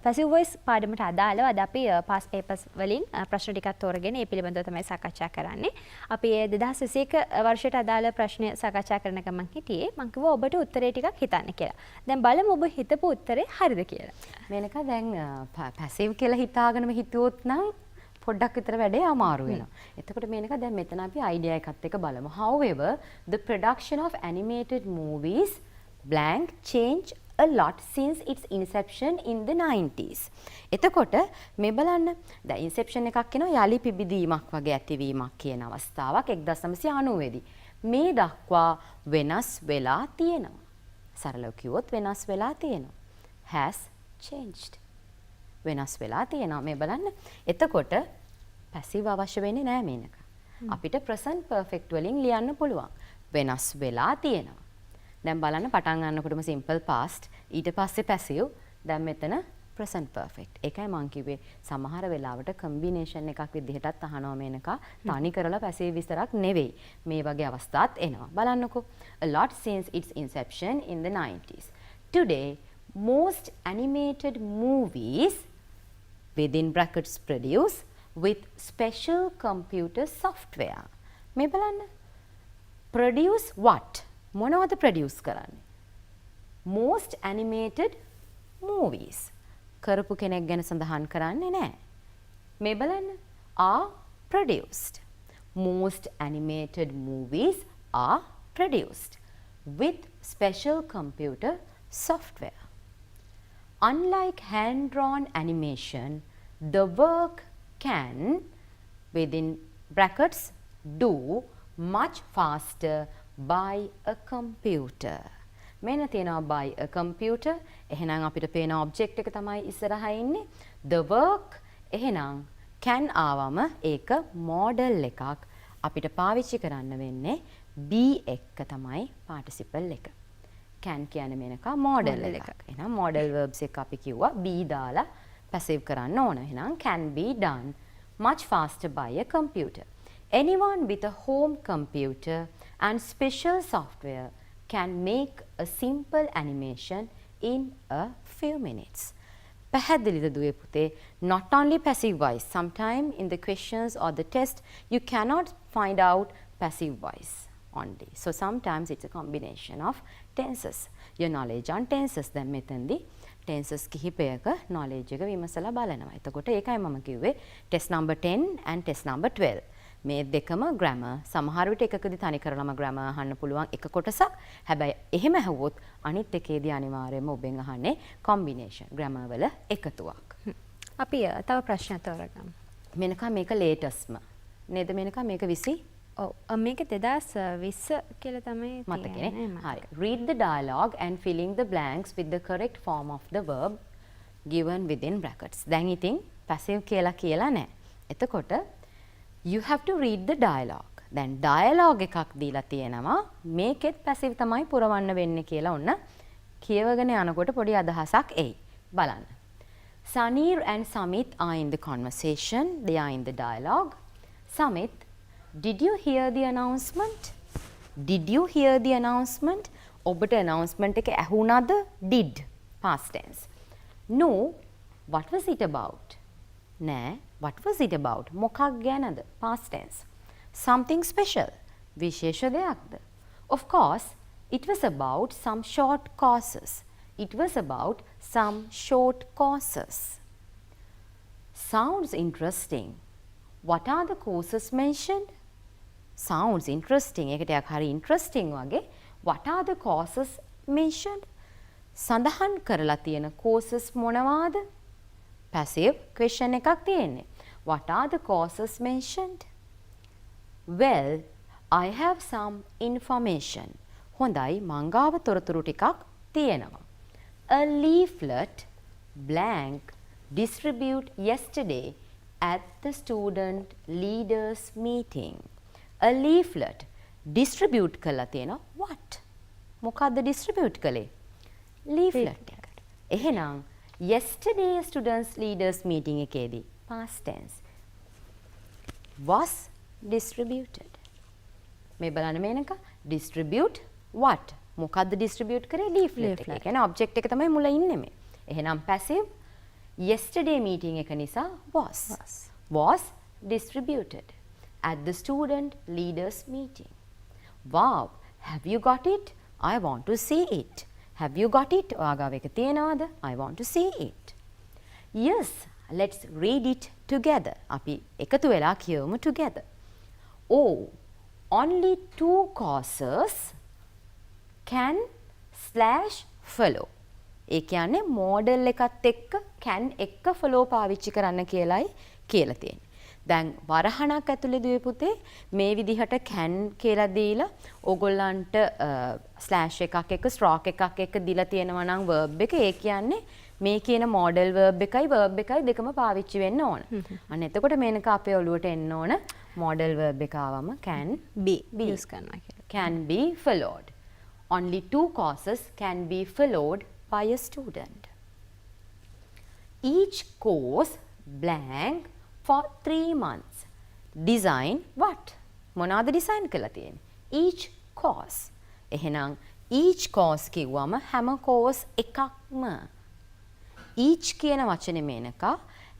පැසිව් වොයිස් පාඩමට අදාළව අද අපි පාස් පේපර්ස් වලින් ප්‍රශ්න ටිකක් තෝරගෙන ඒ පිළිබඳව තමයි සාකච්ඡා කරන්නේ. අපි 2021 වර්ෂයට අදාළ ප්‍රශ්න සාකච්ඡා කරන ගමන් හිටියේ මම කිව්වා ඔබට උත්තරේ ටිකක් හිතන්න කියලා. දැන් බලමු ඔබ හිතපු උත්තරේ හරිද කියලා. මේනක දැන් පැසිව් කියලා හිතාගෙනම හිතුවොත් නම් පොඩ්ඩක් විතර වැඩේ අමාරු වෙනවා. එතකොට මේනක දැන් මෙතන අපි අයිඩියා එකත් එක්ක බලමු. However, the production of animated movies blank change a lot since its inception in the 90s. එතකොට මේ බලන්න දැන් inception එකක් කියනවා යලි පිබිදීමක් වගේ ඇතිවීමක් කියන අවස්ථාවක් 1990 දී. මේ දක්වා වෙනස් වෙලා තියෙනවා. සරලව කිව්වොත් වෙනස් වෙලා තියෙනවා. has changed. වෙනස් වෙලා තියෙනවා මේ බලන්න. එතකොට පැසිව් අවශ්‍ය වෙන්නේ නැහැ මේනක. අපිට present perfect වලින් ලියන්න පුළුවන්. වෙනස් වෙලා තියෙනවා. දැන් බලන්න පටන් ගන්නකොටම simple past ඊට පස්සේ පැසිව් දැන් මෙතන present perfect. ඒකයි මම කිව්වේ සමහර වෙලාවට combination එකක් විදිහටත් අහනවා මේනක. තනි කරලා පැසිව් විතරක් නෙවෙයි. මේ වගේ අවස්ථාත් එනවා. බලන්නකෝ. A lot since its inception in the 90s. Today most animated movies within brackets produce with special computer software. මේ බලන්න. Produce what? මොනවද produce කරන්නේ? Most animated movies. කරපු කෙනෙක් ගැන සඳහන් කරන්නේ නැහැ. මේ බලන්න. Are produced. Most animated movies are produced with special computer software. Unlike hand-drawn animation, the work can, within brackets, do much faster by a computer. මෙන්න තියෙනවා by a computer. එහෙනම් අපිට පේන object එක තමයි ඉස්සරහා ඉන්නේ. The work එහෙනම් can ආවම ඒක model එකක්. අපිට පාවිච්චි කරන්න වෙන්නේ be එක තමයි participle එක. can කියන්නේ මේනක model එකක්. එහෙනම් model verbs එක අපි කිව්වා be දාලා passive කරන්න ඕන. එහෙනම් can be done much faster by a computer. Anyone with a home computer and special software can make a simple animation in a few minutes. පැහැදිලිද දුවේ පුතේ? Not only passive voice. Sometimes in the questions or the test you cannot find out passive voice only. So sometimes it's a combination of tenses. Your knowledge on tenses දැන් මෙතෙන්දී tenses කිහිපයක knowledge එක විමසලා බලනවා. එතකොට ඒකයි මම කිව්වේ test number 10 and test number 12. මේ දෙකම grammar. සමහර විට එකකදී තනි කරලම grammar අහන්න පුළුවන් එක කොටසක්. හැබැයි එහෙම ඇහුවොත් අනිත් එකේදී අනිවාර්යයෙන්ම ඔබෙන් අහන්නේ combination grammar වල එකතුවක්. අපි තව ප්‍රශ්න තෝරගමු. මෙනකම් මේක latestම. නේද මෙනකම් මේක 20 ඔව් මේක 2020 කියලා තමයි මතකනේ. හරි. Read the dialogue and filling the blanks with the correct form of the verb given within brackets. දැන් ඉතින් passive කියලා නැහැ. එතකොට you have to read the dialogue. දැන් dialogue එකක් දීලා තියෙනවා. මේකෙත් passive තමයි පුරවන්න වෙන්නේ කියලා ඔන්න කියවගෙන යනකොට පොඩි අදහසක් එයි. බලන්න. Sanir and Samit are in the conversation. They are in the dialogue. Samit, did you hear the announcement? Did you hear the announcement? ඔබට announcement එක ඇහුණාද? Did. Past tense. No. What was it about? නෑ. What was it about? මොකක් ගැනද? Past tense. Something special. විශේෂ දෙයක්ද? Of course, it was about some short courses. It was about some short courses. Sounds interesting. What are the courses mentioned? Sounds interesting. එක ටිකක් හරි interesting වගේ. What are the courses mentioned? සඳහන් කරලා තියෙන courses මොනවාද? Passive question එකක් තියෙන්නේ. What are the courses mentioned? Well, I have some information. හොඳයි මං ගාව තොරතුරු ටිකක් තියෙනවා. A leaflet blank distribute yesterday at the student leaders meeting. A leaflet distribute කළා තියෙනවා. What? මොකද්ද distribute කළේ? leaflet එක. එහෙනම් yesterday students leaders meeting එකේදී past tense was distributed. මේ බලන්න මේනක distribute what? මොකද්ද distribute කරේ? leaflet එක. ඒ කියන්නේ object එක තමයි මුල ඉන්නේ මේ. එහෙනම් passive yesterday meeting එක නිසා was distributed at the student leaders meeting. Wow, have you got it? I want to see it. Have you got it? ඔයාගාව එක තියෙනවද? I want to see it. Yes, let's read it together. අපි එකතු වෙලා කියවමු together. Oh, only 2 courses can / follow. ඒ කියන්නේ modal එකත් එක්ක can එක්ක follow පාවිච්චි කරන්න කියලායි කියලා තියෙන්නේ. දැන් වරහණක් ඇතුලේ දුවේ පුතේ මේ විදිහට can කියලා දීලා ඕගොල්ලන්ට / එකක් එක්ක stroke එකක් එක්ක දීලා තියෙනවා නම් verb එක ඒ කියන්නේ මේ කියන model verb එකයි දෙකම පාවිච්චි වෙන්න ඕන. අන්න එතකොට මේනක අපේ ඔළුවට එන්න ඕන model verb එක ආවම can be use කරනවා කියලා. Can be followed. Only 2 courses can be followed by a student. Each course blank for 3 months. Design what? මොනවාද design කරලා තියෙන්නේ? Each course. එහෙනම් each course කිව්වම හැම course එකක්ම. each කියන වචනේ මේනක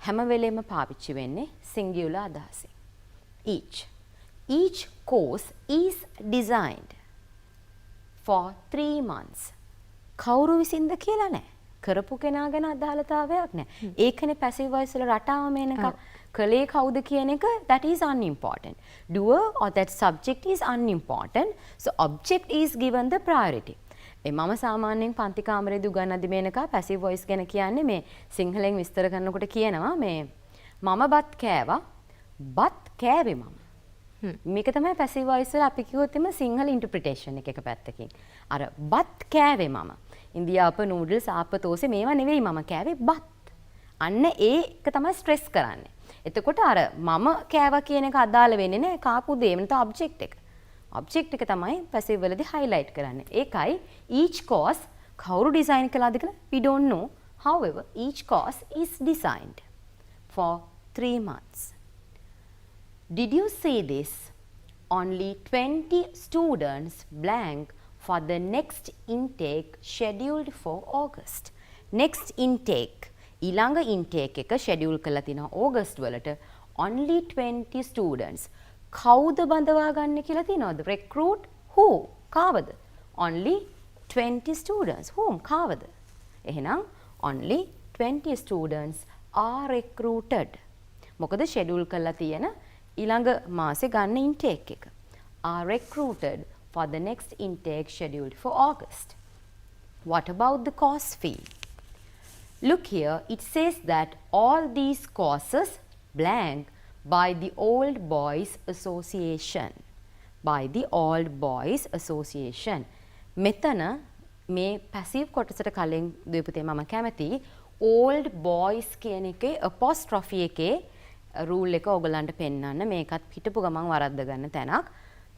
හැම වෙලෙම පාවිච්චි වෙන්නේ singular අදහසින්. Each course is designed for 3 months. කවුරු විසින්ද කියලා නැහැ. කරපු කෙනා ගැන අදාළතාවයක් නැහැ. ඒකනේ passive voice වල රටාව මේනක. කලේ කවුද කියන එක that is unimportant. Doer or that subject is unimportant. So object is given the priority. මම සාමාන්‍යයෙන් පන්ති කාමරේදී උගන්වද්දි මේනක passive voice ගැන කියන්නේ මේ සිංහලෙන් විස්තර කරනකොට කියනවා මේ මම බත් කෑවා බත් කෑවේ මම. මේක තමයි passive voice වල අපි කිව්වොත් එම සිංහල interpretation එක පැත්තකින්. අර බත් කෑවේ මම. ඉන්දියාප නූඩල්ස් ආප තෝසේ මේවා නෙවෙයි මම කෑවේ බත්. අන්න ඒක තමයි ස්ට්‍රෙස් කරන්නේ. එතකොට අර මම කෑවා කියන එක අදාළ වෙන්නේ නැහැ කාපු දේ නැත්නම් object එක. object එක තමයි passive වලදී highlight කරන්නේ. ඒකයි each course කවුරු design කළාද කියලා we don't know. However, each course is designed for 3 months. Did you see this? Only 20 students blank for the next intake scheduled for August. Next intake ඊළඟ intake එක schedule කරලා තිනවා August වලට only 20 students. කවුද බඳවා ගන්න කියලා තියනවද? recruit who? කාවද? only 20 students. whom? කාවද? එහෙනම් only 20 students are recruited. මොකද schedule කරලා තියෙන ඊළඟ මාසේ ගන්න intake එක. are recruited for the next intake scheduled for August. What about the course fee? Look here, it says that all these courses blank by the Old Boys Association. By the Old Boys Association. මෙතන මේ passive කොටසට කලින් දීපුතේ මම කැමති old boys කියන එකේ apostrophe එකේ rule එක ඔයගලන්ට පෙන්වන්න. මේකත් හිටපු ගමන් වරද්ද ගන්න තැනක්.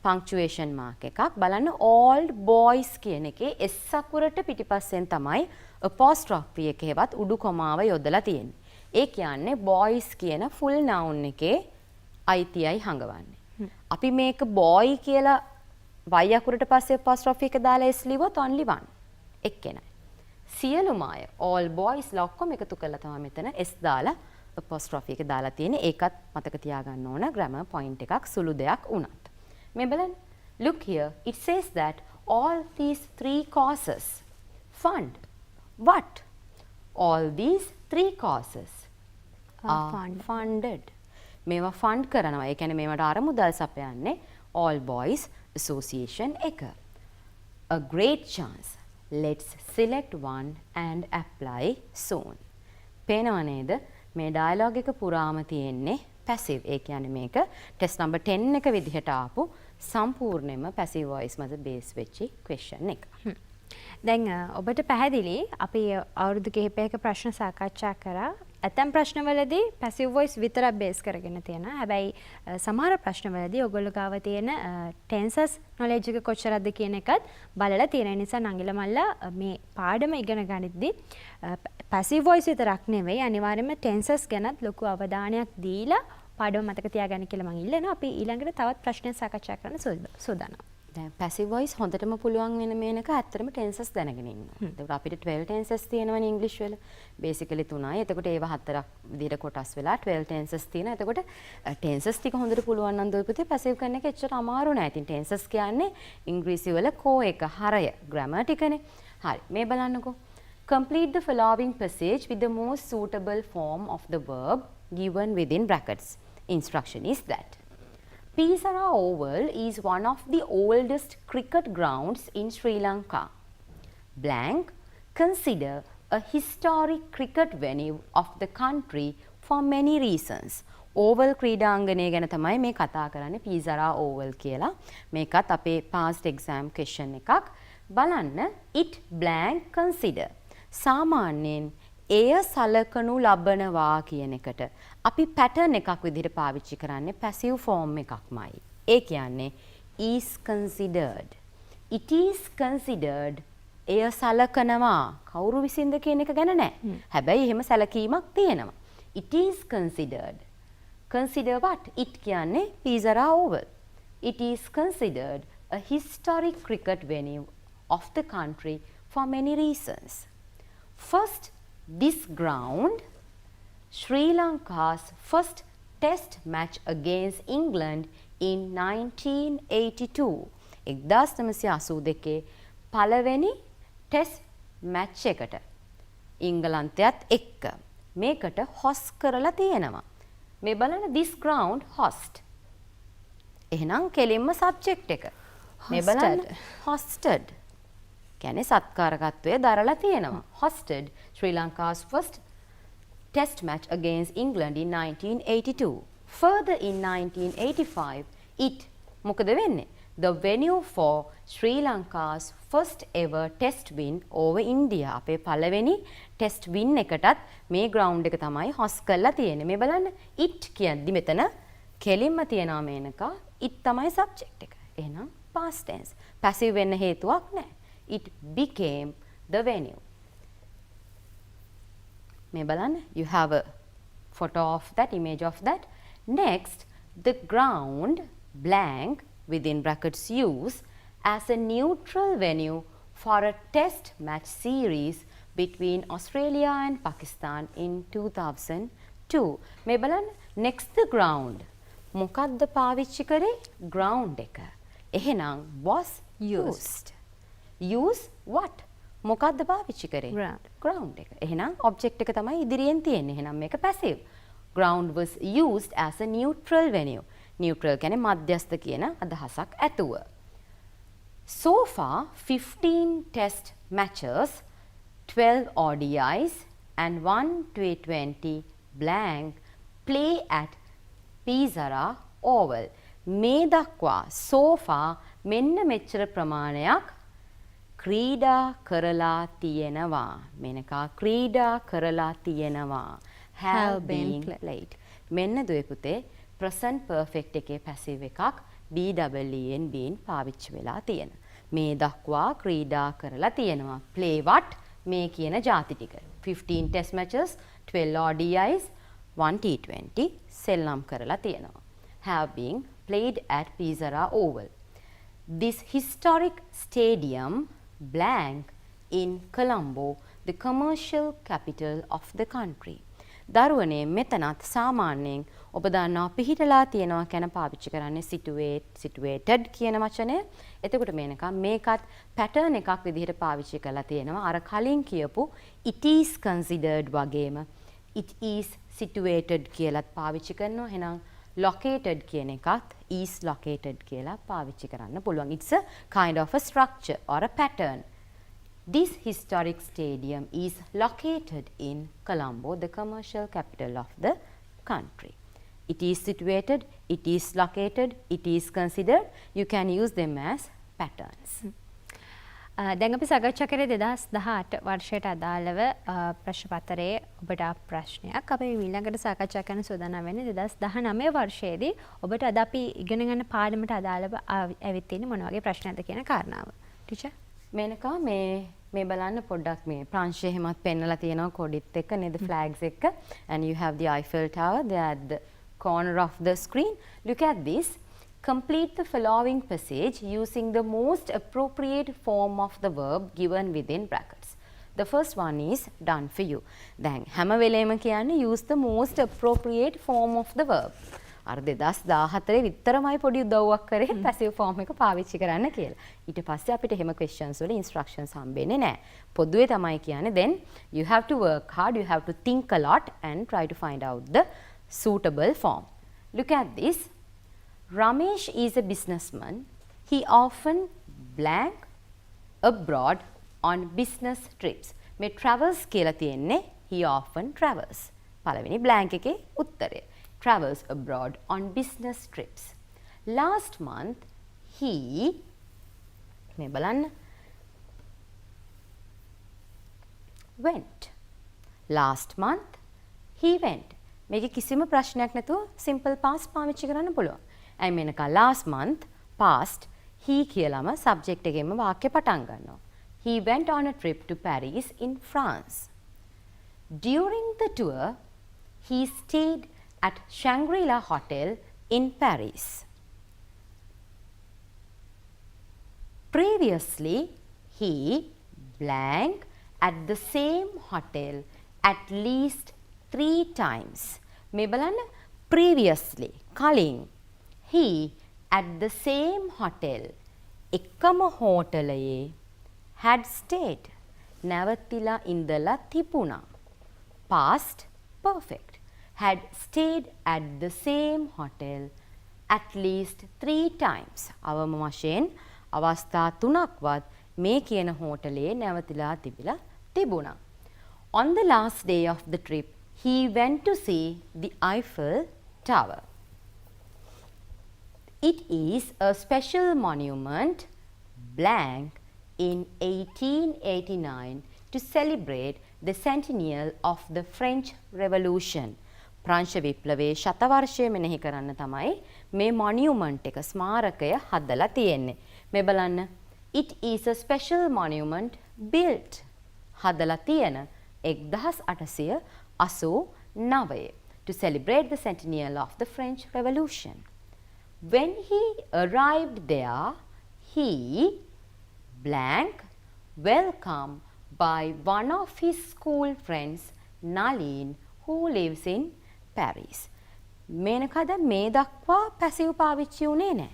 punctuation mark එකක් බලන්න old boys කියන එකේ s අකුරට පිටිපස්සෙන් තමයි apostrophe එකේවත් උඩු කොමාව යොදලා තියෙන්නේ. ඒ කියන්නේ boys කියන full noun එකේ අයිතියයි හංගවන්නේ. අපි මේක boy කියලා y අකුරට පස්සේ apostrophe එක දාලා s ලිව්වොත් only one එක්කෙනයි. සියලුම අය all boys ලා ඔක්කොම එකතු කරලා තමයි මෙතන s දාලා apostrophe එක දාලා තියෙන්නේ. ඒකත් මතක තියාගන්න ඕන grammar point එකක් සුළු දෙයක් වුණත්. මේ බලන්න. Look here, it says that all these 3 courses fund what? All these 3 courses are funded. මේවා fund කරනවා. ඒ කියන්නේ මේවට අරමුදල් සපයන්නේ All Boys Association එක. A great chance. Let's select one and apply soon. පේනව නේද? මේ dialogue එක පුරාම තියෙන්නේ passive. ඒ කියන්නේ මේක test number 10 එක විදිහට ආපු සම්පූර්ණයෙන්ම passive voice මත base වෙච්ච question එක. දැන් ඔබට පැහැදිලි අපි අවුරුදු කිහිපයක ප්‍රශ්න සාකච්ඡා කරා. ඇතැම් ප්‍රශ්නවලදී පැසිව් වොයිස් විතරක් බේස් කරගෙන තියෙනවා. හැබැයි සමහර ප්‍රශ්නවලදී ඔයගොල්ලෝ ගාව තියෙන ටෙන්සස් නොලෙජ් එක කොච්චරද කියන එකත් බලලා තියෙන නිසා නංගිල මල්ලා මේ පාඩම ඉගෙන ගනිද්දී පැසිව් වොයිස් විතරක් නෙවෙයි අනිවාර්යයෙන්ම ටෙන්සස් ගැනත් ලොකු අවධානයක් දීලා පාඩම මතක තියාගන්න කියලා මම ඉල්ලනවා. අපි ඊළඟට තවත් ප්‍රශ්නයක් සාකච්ඡා කරන්න සූදානම්. දැන් passive voice හොඳටම පුළුවන් වෙන මේනක ඇත්තටම tenses දැනගෙන ඉන්න. ඒකට අපිට 12 tenses තියෙනවනේ ඉංග්‍රීසි වල. basically 3යි. එතකොට ඒව 4ක් විදිහට කොටස් වෙලා 12 tenses තියෙනවා. එතකොට tenses ටික හොඳට පුළුවන් නම් දොයිපතේ passive කරන එක එච්චර අමාරු නෑ. ඉතින් tenses කියන්නේ ඉංග්‍රීසි වල කෝ එක හරය grammar ටිකනේ. හරි. මේ බලන්නකෝ. Complete the following passage with the most suitable form of the verb given within brackets. Instruction is that Pisara Oval is one of the oldest cricket grounds in Sri Lanka. Blank, consider a historic cricket venue of the country for many reasons. Oval ක්‍රීඩාංගණය ගැන තමයි මේ කතා කරන්නේ Pisara Oval කියලා. මේකත් අපේ past exam question එකක්. බලන්න it blank consider. සාමාන්‍යයෙන් එය සලකනු ලබනවා කියන එකට අපි pattern එකක් විදිහට පාවිච්චි කරන්නේ passive form එකක්මයි. ඒ කියන්නේ is considered. It is considered. එය සලකනවා. කවුරු විසින්ද කියන එක ගැන නෑ. හැබැයි එහෙම සැලකීමක් තියෙනවා. It is considered. Consider what? It කියන්නේ Pisara Oval. It is considered a historic cricket venue of the country for many reasons. First, this ground, Sri Lanka's first test match against England in 1982. 1982 පළවෙනි test match එකට ඉංගලන්තයත් එක්ක මේකට host කරලා තියෙනවා. මේ බලන්න this ground host. එහෙනම් කෙලින්ම subject එක. මේ බලන්න hosted. කියන්නේ සත්කාරකත්වය දරලා තියෙනවා. Hosted Sri Lanka's first test match against England in 1982. Further in 1985, it මොකද වෙන්නේ? The venue for Sri Lanka's first ever test win over India. අපේ පළවෙනි test win එකටත් මේ ground එක තමයි host කරලා තියෙන්නේ. මේ බලන්න it කියද්දි මෙතන කෙලින්ම තියනවා මේනක it තමයි subject එක. එහෙනම් past tense. passive වෙන්න හේතුවක් නැහැ. It became the venue. May balan, you have a photo of that, image of that. Next, the ground blank within brackets used as a neutral venue for a test match series between Australia and Pakistan in 2002. May balan, next the ground. මොකද්ද පාවිච්චි කරේ? ground එක. එහෙනම් was used. Use what? මොකද්ද පාවිච්චි කරේ? ground එක. එහෙනම් object එක තමයි ඉදිරියෙන් තියෙන්නේ. එහෙනම් මේක passive. Ground was used as a neutral venue. Neutral කියන්නේ මධ්‍යස්ථ කියන අදහසක් ඇතුව. So far 15 test matches, 12 ODIs and 1 T20 blank play at Pisara Oval. මේ දක්වා so far මෙන්න මෙච්චර ප්‍රමාණයක් ක්‍රීඩා කරලා තියෙනවා. මෙනකා ක්‍රීඩා කරලා තියෙනවා. have been played. මෙන්න දුවේ පුතේ present perfect එකේ passive එකක් BEEN been පාවිච්චි වෙලා තියෙන. මේ දක්වා ක්‍රීඩා කරලා තියෙනවා. play what? මේ කියන ಜಾති ටික. 15 test matches, 12 ODIs, 1 T20 සෙල්ලම් කරලා තියෙනවා. have been played at Pisara Oval. This historic stadium blank in Colombo, the commercial capital of the country. දරුවනේ මෙතනත් සාමාන්‍යයෙන් ඔබ දන්නවා පිහිටලා තියෙනවා කියන පාවිච්චි කරන්නේ situated කියන වචනය. එතකොට මේකත් pattern එකක් විදිහට පාවිච්චි කරලා තියෙනවා. අර කලින් කියපු it is considered වගේම it is situated කියලාත් පාවිච්චි කරනවා. එහෙනම් located කියන එකත් is located කියලා පාවිච්චි කරන්න පුළුවන්. It's a kind of a structure or a pattern. This historic stadium is located in Colombo, the commercial capital of the country. it is situated, it is located, it is considered. You can use them as patterns. දැන් අපි සාකච්ඡා කරේ 2018 වර්ෂයට අදාළව ප්‍රශ්න පත්‍රයේ ඔබට ප්‍රශ්නයක්. අපි ඊළඟට සාකච්ඡා කරන සූදානම් වෙන්නේ 2019 වර්ෂයේදී ඔබට අද අපි ඉගෙන ගන්න පාඩමට අදාළව ඇවිත් තියෙන මොන වගේ ප්‍රශ්නයක්ද කියන කාරණාව. ටීචර් මේනකා මේ බලන්න පොඩ්ඩක් මේ ප්‍රංශය එහෙමත් පෙන්නලා තියෙනවා කොඩිත් එක්ක නේද flags එක්ක, and you have the Eiffel Tower there at the corner of the screen. Look at this. Complete the following passage using the most appropriate form of the verb given within brackets. The first one is done for you. දැන් හැම වෙලේම කියන්නේ use the most appropriate form of the verb. අර 2014 විතරමයි පොඩි උදව්වක් කරේ passive form එක පාවිච්චි කරන්න කියලා. ඊට පස්සේ අපිට එහෙම questions වල instructions හම්බෙන්නේ නැහැ. පොදුවේ තමයි කියන්නේ then you have to work hard, you have to think a lot and try to find out the suitable form. Look at this. Ramesh is a businessman. He often blank abroad on business trips. මේ travels කියලා තියෙන්නේ he often travels. පළවෙනි blank එකේ උත්තරය. Travels abroad on business trips. Last month he මේ බලන්න went. Last month he went. මේකේ කිසිම ප්‍රශ්නයක් නැතුව simple past පාවිච්චි කරන්න පුළුවන්. I mean last month past he කියලාම subject එකෙන්ම වාක්‍ය පටන් ගන්නවා. He went on a trip to Paris in France. During the tour he stayed at Shangri-La Hotel in Paris. Previously he blank at the same hotel at least 3 times. මේ බලන්න previously කලින් he at the same hotel එකම හෝටලයේ had stayed නැවතිලා ඉඳලා තිබුණා. Past perfect. Had stayed at the same hotel at least 3 times. අවම වශයෙන් අවස්ථා 3ක්වත් මේ කියන හෝටලයේ නැවතිලා තිබුණා. On the last day of the trip, he went to see the Eiffel Tower. It is a special monument blank in 1889 to celebrate the centennial of the French Revolution. ප්‍රංශ විප්ලවයේ ශතවර්ෂය මෙනෙහි කරන්න තමයි මේ මොනියුමන්ට් එක ස්මාරකය හදලා තියෙන්නේ. මේ බලන්න it is a special monument built හදලා තියෙන 1889 to celebrate the centennial of the French Revolution. When he arrived there, he blank welcomed by one of his school friends, Nalin, who lives in Paris. මේනකද මේ දක්වා passive පාවිච්චි උනේ නැහැ.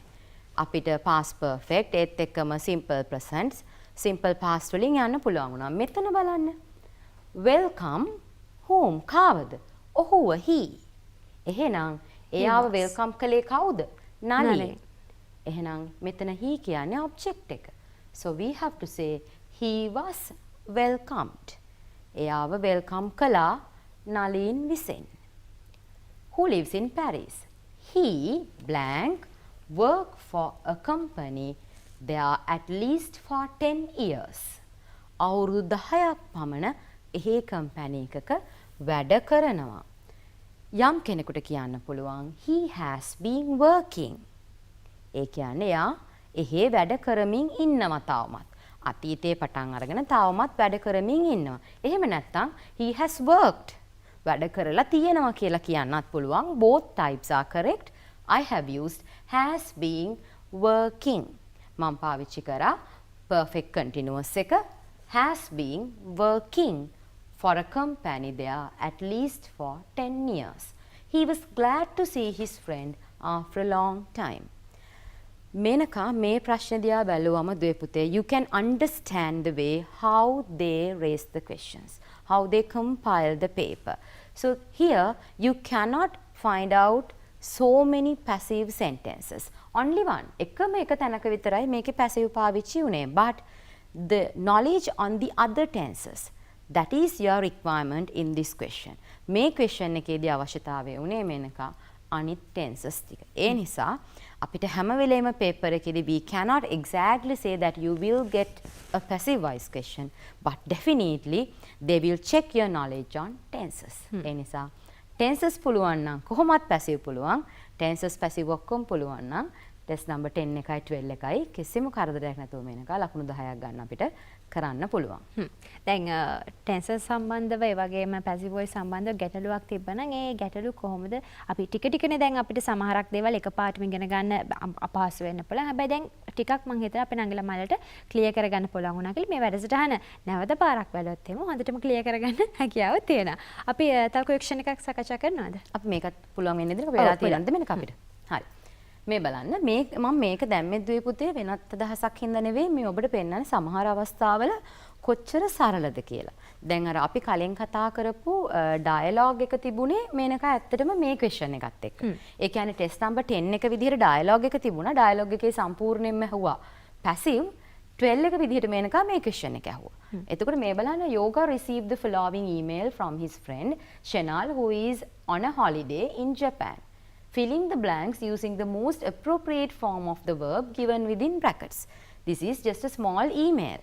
අපිට past perfect ඒත් එක්කම simple present, simple past වලින් යන්න පුළුවන් වුණා. මෙතන බලන්න. Welcome whom කාවද? ඔහුව he. එහෙනම් එයාව welcome කළේ කවුද? Nalin. එහෙනම් මෙතන he කියන්නේ object එක. So we have to say he was welcomed. එයාව welcome කළා Nalin විසින්. Who lives in Paris? He blank work for a company there at least for 10 years. අවුරුදු 10ක් පමණ එහි කම්පැනි එකක වැඩ කරනවා. යම් කෙනෙකුට කියන්න පුළුවන් he has been working. ඒ කියන්නේ එයා එහි වැඩ කරමින් ඉන්නවා තාමත්. අතීතයේ පටන් අරගෙන තාමත් වැඩ කරමින් ඉන්නවා. එහෙම නැත්නම් he has worked. වැඩ කරලා තියෙනවා කියලා කියන්නත් පුළුවන්. Both types are correct. I have used has been working. මම පාවිච්චි කරා perfect continuous එක has been working for a company there at least for 10 years. He was glad to see his friend after a long time. Menaka මේ ප්‍රශ්න දිහා බැලුවම දුවේ පුතේ you can understand the way how they raise the questions, how they compile the paper. So here you cannot find out so many passive sentences. Only one. එකම එක තැනක විතරයි මේකේ passive පාවිච්චි උනේ. But the knowledge on the other tenses, that is your requirement in this question. මේ question එකේදී අවශ්‍යතාවය උනේ මේනකා අනිත් tenses ටික. ඒ නිසා අපිට හැම වෙලේම paper එකේදී we cannot exactly say that you will get a passive voice question, but definitely they will check your knowledge on tenses. ඒ නිසා tenses පුළුවන් නම් කොහොමත් passive පුළුවන්. tenses passive ඔක්කොම පුළුවන් නම් test number 10 එකයි 12 එකයි කිසිම කරදරයක් නැතුව මේනකා ලකුණු 10ක් ගන්න අපිට කරන්න පුළුවන්. දැන් tenses සම්බන්ධව ඒ වගේම passive voice සම්බන්ධව ගැටලුවක් තිබ්බනම් ඒ ගැටලු කොහොමද අපි ටික ටිකනේ දැන් අපිට සමහරක් දේවල් එකපාරටම ඉගෙන ගන්න අපහසු වෙන්න පුළුවන්. හැබැයි දැන් ටිකක් මම හිතනවා අපේ නංගිලා මලට ක්ලියර් කරගන්න පුළුවන් වුණා කියලා මේ වැඩසටහන නැවත පාරක් බැලුවොත් එහෙම හොඳටම ක්ලියර් කරගන්න හැකියාව තියෙනවා. අපි තව ක්වෙස්චන් එකක් සාකච්ඡා කරනවද? අපි මේකත් පුළුවන් වෙන්නේ ඉතින් අපි වෙලා තියෙනද මේක අපිට. හරි. මේ බලන්න මම මේක දැම්මේ දුවේ පුතේ වෙනත් අදහසක් හින්දා නෙවෙයි මේ ඔබට පෙන්නන්නේ සමහර අවස්ථාවල කොච්චර සරලද කියලා. දැන් අර අපි කලින් කතා කරපු ඩයලොග් එක තිබුණේ මේනක ඇත්තටම මේ ක්වෙස්චන් එකත් එක්ක. ඒ කියන්නේ ටෙස්ට් නම්බර් 10 එක විදිහට ඩයලොග් එක තිබුණා. ඩයලොග් එකේ සම්පූර්ණයෙන්ම ඇහුවා පැසිව් 12 එක විදිහට මේනක මේ ක්වෙස්චන් එක ඇහුවා. එතකොට මේ බලන්න Yoga received the following email from his friend Shenal who is on a holiday in Japan. Filling the blanks using the most appropriate form of the verb given within brackets. This is just a small email.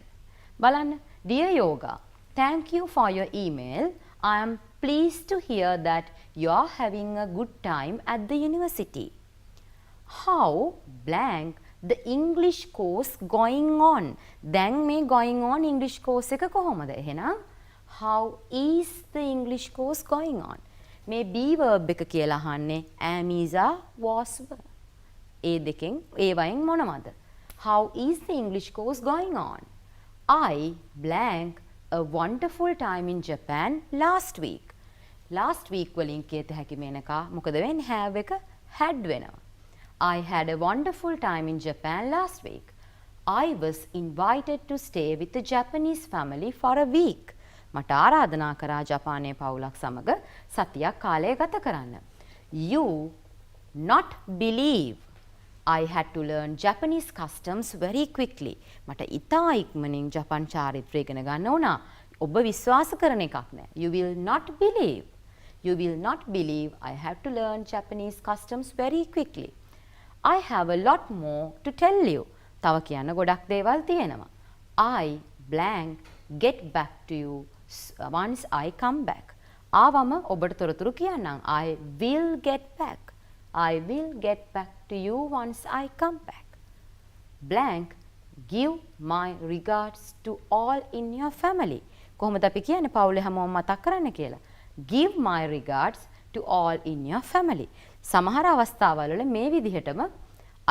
Balan, dear Yoga, thank you for your email. I am pleased to hear that you are having a good time at the university. How blank the English course going on? Then me going on English course එක කොහොමද එහෙනම්? How is the English course going on? මේ be verb එක කියලා අහන්නේ am is a was were. ඒ දෙකෙන් ඒ වයින් මොනවද? How is the English course going on? I blank a wonderful time in Japan last week. Last week වලින් කියත හැකි මේනකා මොකද වෙන්නේ? have එක had වෙනවා. I had a wonderful time in Japan last week. I was invited to stay with a Japanese family for a week. මට ආරාධනා කරා ජපානයේ පවුලක් සමග සතියක් කාලය ගත කරන්න. You not believe I had to learn Japanese customs very quickly. මට ඉතා ඉක්මනින් ජපන් චාරිත්‍රය ඉගෙන ගන්න වුණා. ඔබ විශ්වාස කරන එකක් නෑ. You will not believe. You will not believe I have to learn Japanese customs very quickly. I have a lot more to tell you. තව කියන්න ගොඩක් දේවල් තියෙනවා. I blank get back to you once I come back. ආවම ඔබට තොරතුරු කියන්නම්. I will get back. I will get back to you once I come back. Blank give my regards to all in your family. කොහොමද අපි කියන්නේ පවුලේ හැමෝම මතක් කරන්න කියලා. Give my regards to all in your family. සමහර අවස්ථාවල මේ විදිහටම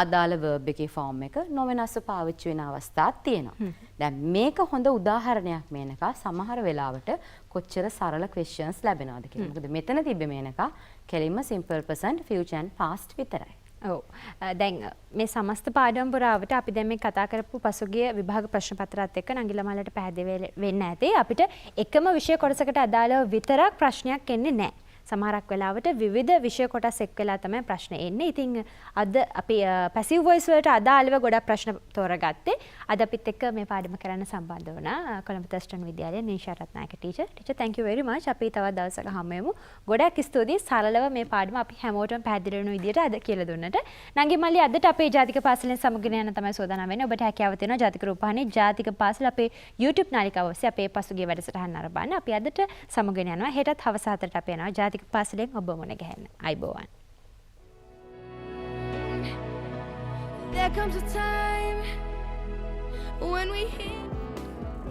අදාළ verb එකේ form එක නොවෙනස්ව පාවිච්චි වෙන අවස්ථාත් තියෙනවා. දැන් මේක හොඳ උදාහරණයක් මේනකා සමහර වෙලාවට කොච්චර සරල questions ලැබෙනවද කියලා. මොකද මෙතන තිබ්බේ මේනකා කෙලින්ම simple present future and past විතරයි. ඔව්. දැන් මේ සමස්ත පාඩම පුරාවට අපි දැන් මේ කතා කරපු පසුගිය විභාග ප්‍රශ්න පත්‍රات එක්ක නංගිලා මලට පැහැදිලි වෙන්න ඇති. අපිට එකම විෂය කොටසකට අදාළව විතරක් ප්‍රශ්නයක් එන්නේ නැහැ. සමහරක් වෙලාවට විවිධ විෂය කොටස් එක් වෙලා තමයි ප්‍රශ්න එන්නේ. ඉතින් අද අපි පැසිව් වොයිස් වලට අදාළව ගොඩක් ප්‍රශ්න තෝරගත්තේ. අද අපිත් එක්ක මේ පාඩම කරන්න සම්බන්ධ වුණා කොළඹ තස්ටන් විද්‍යාලයේ Nisha Rathnayake teacher. Teacher thank you very much. අපි තවත් දවසක හමු වෙමු. ගොඩක් ස්තුතියි සරලව මේ පාඩම අපි හැමෝටම පැහැදිලි වෙන විදිහට අද කියලා දුන්නට. නංගි මල්ලි අදට අපේ ජාතික පාසලෙන් සමුගෙන යන තමයි සෝදානම් වෙන්නේ. ඔබට හැකියාව තියෙනවා ජාතික රූපවාහිනී ජාතික පාසල අපේ YouTube නාලිකාව ඔස්සේ අපේ පසුගිය වැඩසටහන් නරඹන්න. අපි අදට සමුගෙන යනවා. හෙටත් හවස 4ට අපි යනවා ජාතික පාසලෙන් ඔබ මුණ ගැහෙන්න. අයිබෝවන්. There comes a time when we hear